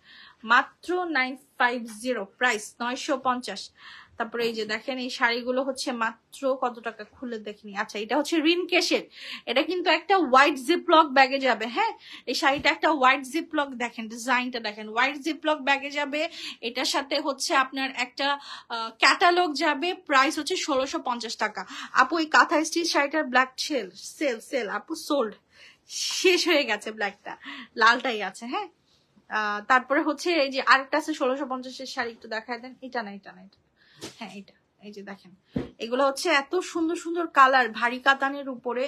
মাত্র 950 প্রাইস 950। তারপরে এই যে দেখেন এই শাড়িগুলো হচ্ছে মাত্র কত টাকা, খুলে দেখিনি। আচ্ছা এটা হচ্ছে রিনকেশের, এটা কিন্তু একটা হোয়াইট জিপলক ব্যাগে যাবে। হ্যাঁ এই শাড়িটা একটা হোয়াইট জিপলক, দেখেন ডিজাইনটা দেখেন, হোয়াইট জিপলক ব্যাগে যাবে। এটার সাথে হচ্ছে আপনার একটা ক্যাটালগ যাবে, প্রাইস হচ্ছে 1650 টাকা। আপু এই কাঁথা স্টিচ শাড়িটার ব্ল্যাক সেল আপু সোল্ড, শেষ হয়ে গেছে, ব্ল্যাকটা লালটাই আছে। হ্যাঁ তারপরে হচ্ছে এই যে আরেকটা আছে 1650-এর শাড়ি, একটু দেখায় দেন। এটা না এটা, হ্যাঁ এটা, এই যে দেখেন এগুলো হচ্ছে এত সুন্দর সুন্দর কালার, ভারী কাতানের উপরে।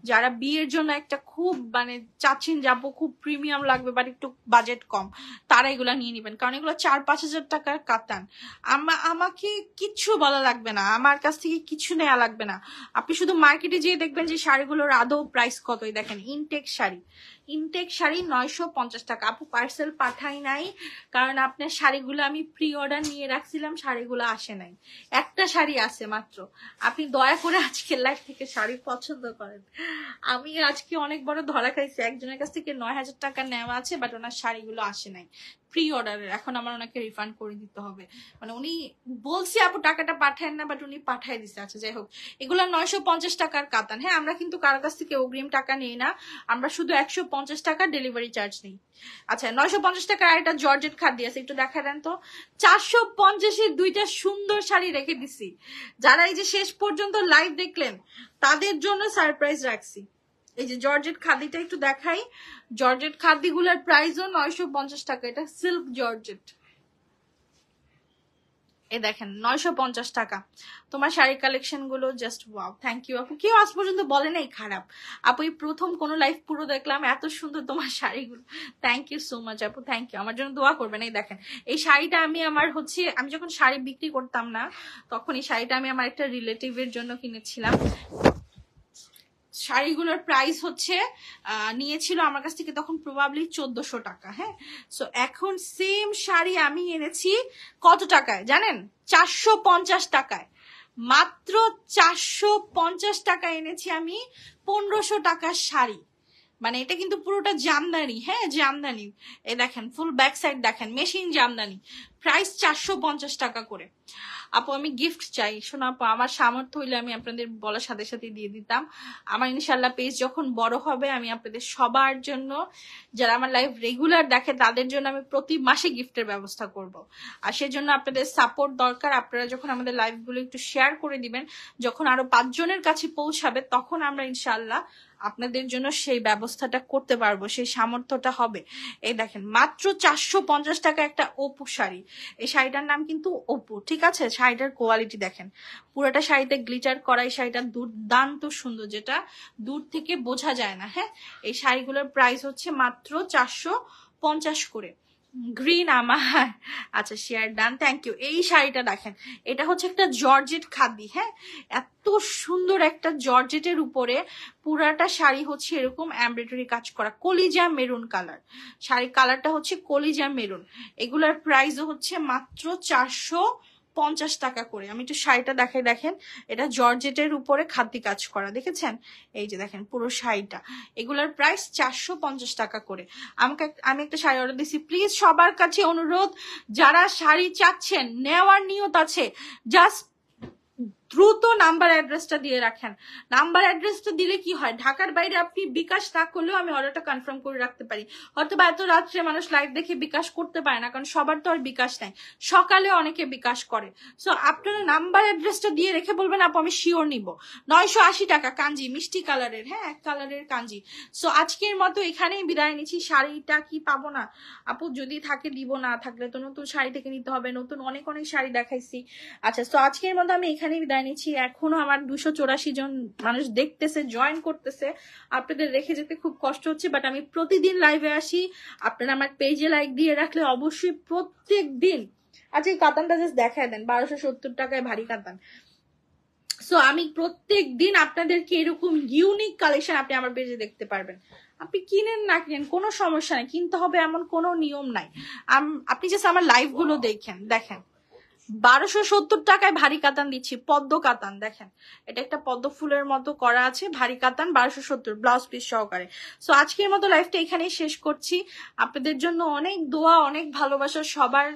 যারা বিয়ের জন্য একটা খুব মানে চাচ্ছেন যাবো, খুব প্রিমিয়াম লাগবে বাট একটু বাজেট কম, তারা এগুলা নিয়ে নিবেন, কারণ এগুলো 4-5 হাজার টাকার কাতান। আমাকে কিচ্ছু বলা লাগবে না, আমার কাছ থেকে কিছু নেওয়া লাগবে না। আপনি শুধু মার্কেটে যেয়ে দেখবেন যে শাড়িগুলোর আদৌ প্রাইস কতই। দেখেন ইনটেক শাড়ি, 950 টাকা। আপু পার্সেল পাঠাই নাই, কারণ আপনার শাড়িগুলো আমি প্রি অর্ডার নিয়ে রাখছিলাম, শাড়িগুলো আসে নাই, একটা শাড়ি আছে মাত্র। আপনি দয়া করে আজকে লাইভ থেকে শাড়ি পছন্দ করেন। আমি আজকে অনেক বড় ধরা খাইছি, একজনের কাছ থেকে 9000 টাকা নেওয়া আছে, বাট ওনার শাড়িগুলো আসে নাই প্রি অর্ডারের। এখন আমার ওনাকে রিফান্ড করে দিতে হবে, মানে উনি বলছি আপু টাকাটা পাঠায় না, বাট উনি পাঠাই দিচ্ছে। আচ্ছা যাই হোক, এগুলো 950 টাকার কাতান। হ্যাঁ আমরা কিন্তু কারো কাছ থেকে অগ্রিম টাকা নেই না, আমরা শুধু 150 টাকা ডেলিভারি চার্জ নেই। আচ্ছা 950 টাকার আরেকটা জর্জেট খাদ্য আছে, একটু দেখা দেন তো। 450-এর দুইটা সুন্দর শাড়ি রেখে দিছি, যারা এই যে শেষ পর্যন্ত লাইভ দেখলেন তাদের জন্য সারপ্রাইজ রাখছি। এই যে জর্জেট খাদিটা একটু দেখাই, জর্জেট খাদিগুলোর প্রাইসও 950 টাকা। এটা সিল্ক জর্জেট, এই দেখেন 950 টাকা। তোমার শাড়ি কালেকশন গুলো জাস্ট ওয়াও, থ্যাংক ইউ আপু। কেউ আজ পর্যন্ত বলে নাই খারাপ আপু, এই প্রথম কোনো লাইভ পুরো দেখলাম, এত সুন্দর তোমার শাড়িগুলো, থ্যাংক ইউ সো মাচ আপু, থ্যাংক ইউ। আমার জন্য দোয়া করবেন। এই দেখেন এই শাড়িটা আমি আমি যখন শাড়ি বিক্রি করতাম না, তখন এই শাড়িটা আমি আমার একটা রিলেটিভের জন্য কিনেছিলাম। শাড়িগুলোর প্রাইস হচ্ছে নিয়েছিল আমার কাছ থেকে তখন প্রবাবলি 1400 টাকা। হ্যাঁ সো এখন সেম শাড়ি আমি এনেছি কত টাকায় জানেন? 450 টাকায়, মাত্র 450 টাকা এনেছি আমি 1500 টাকার শাড়ি। মানে এটা কিন্তু পুরোটা জামদানি। হ্যাঁ জামদানি, এই দেখেন ফুল ব্যাক সাইড দেখেন, মেশিন জামদানি, প্রাইস 450 টাকা করে। আপু আমি গিফট চাই। শোনো আপু, আমার সামর্থ্য হইলে আমি আপনাদের বলার সাথে সাথে দিয়ে দিতাম। আমার ইনশাল্লাহ পেজ যখন বড় হবে, আমি আপনাদের সবার জন্য, যারা আমার লাইভ রেগুলার দেখে তাদের জন্য আমি প্রতি মাসে গিফটের ব্যবস্থা করব। আর সেজন্য আপনাদের সাপোর্ট দরকার। আপনারা যখন আমাদের লাইভগুলো একটু শেয়ার করে দিবেন, যখন আরো 5 জনের কাছে পৌঁছাবে, তখন আমরা ইনশাল্লাহ আপনাদের জন্য সেই ব্যবস্থাটা করতে পারবো, সেই সামর্থ্যটা হবে। এই দেখেন মাত্র 450 টাকা একটা অপু শাড়ি। এই শাড়িটার নাম কিন্তু অপু, ঠিক আছে? শাড়িটার কোয়ালিটি দেখেন, পুরোটা শাড়িতে গ্লিটার করা। এই শাড়িটা দুর্দান্ত সুন্দর, যেটা দূর থেকে বোঝা যায় না। হ্যাঁ এই শাড়িগুলোর প্রাইস হচ্ছে মাত্র 450 করে। গ্রিন আমার, আচ্ছা শেয়ার ডান, থ্যাংক ইউ। এই শাড়িটা দেখেন, এটা হচ্ছে একটা জর্জেট খাদি। হ্যাঁ এত সুন্দর একটা জর্জেটের উপরে পুরাটা শাড়ি হচ্ছে এরকম এমব্রয়ডারি কাজ করা, কলিজা মেরুন কালার। শাড়ি কালারটা হচ্ছে কলিজা মেরুন। এগুলার প্রাইসও হচ্ছে মাত্র 450 টাকা করে। আমি একটু শাড়িটা দেখাই, দেখেন এটা জর্জেটের উপরে খাদি কাজ করা, দেখেছেন? এই যে দেখেন পুরো শাড়িটা, এগুলার প্রাইস 450 টাকা করে। আমি একটা শাড়ি অর্ডার দিছি, প্লিজ সবার কাছে অনুরোধ, যারা শাড়ি চাচ্ছেন, নেওয়ার নিয়ত আছে, জাস্ট দ্রুত নাম্বার অ্যাড্রেসটা দিয়ে রাখেন। নাম্বার অ্যাড্রেসটা দিলে কি হয়, ঢাকার বাইরে আপনি বিকাশ না করলেও আমি অর্ডারটা কনফার্ম করে রাখতে পারি। হয়তো বা এত রাত্রে মানুষ লাইভ দেখে বিকাশ করতে পারে না, কারণ সবার তো আর বিকাশ নাই, সকালে অনেকে বিকাশ করে। সো আপনারা নাম্বার অ্যাড্রেসটা দিয়ে রেখে বলবেন আপু আমি শিওর নিব। 980 টাকা কাঞ্জি, মিষ্টি কালারের, হ্যাঁ এক কালারের কাঞ্জি। সো আজকের মতো এখানেই বিদায় নিচ্ছি। শাড়িটা কি পাবো না আপু? যদি থাকে দিব, না থাকলে তো নতুন শাড়ি থেকে নিতে হবে। নতুন অনেক অনেক শাড়ি দেখাইছি। আচ্ছা তো আজকের মতো আমি এখানেই বিদায় নিচ্ছি। এখনো আমার 284 জন মানুষ দেখতেছে, জয়েন করতেছে। আপনাদের রেখে যেতে খুব কষ্ট হচ্ছে, বাট আমি প্রতিদিন লাইভে আসি। আপনারা আমার পেজে লাইক দিয়ে রাখলে অবশ্যই প্রত্যেক দিন। আচ্ছা এই কাতানটা জাস্ট দেখায় দেন, 1270 টাকায় ভারী কাতান। সো আমি প্রত্যেক দিন আপনাদেরকে এরকম ইউনিক কালেকশন আপনি আমার পেজে দেখতে পারবেন। আপনি কিনেন না কিনেন কোনো সমস্যা নাই, কিনতে হবে এমন কোনো নিয়ম নাই। আপনি জাস্ট আমার লাইভ গুলো দেখেন, 1270 টাকায় ভারী কাতান দিচ্ছি, পদ্ম কাতান। দেখেন এটা একটা পদ্ম ফুলের মতো করা আছে, ভারী কাতান 1270, ব্লাউজ পিস সহকারে। সো আজকের মতো লাইভটা এখানেই শেষ করছি। আপনাদের জন্য অনেক দোয়া, অনেক ভালোবাসা সবার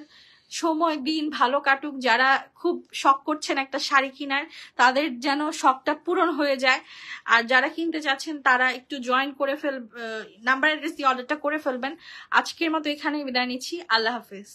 সময় দিন ভালো কাটুক। যারা খুব শখ করছেন একটা শাড়ি কেনার, তাদের যেন শখটা পূরণ হয়ে যায়। আর যারা কিনতে চাচ্ছেন তারা একটু জয়েন করে নাম্বার অ্যাড্রেস দিয়ে অর্ডারটা করে ফেলবেন। আজকের মতো এখানেই বিদায় নিচ্ছি। আল্লাহ হাফেজ।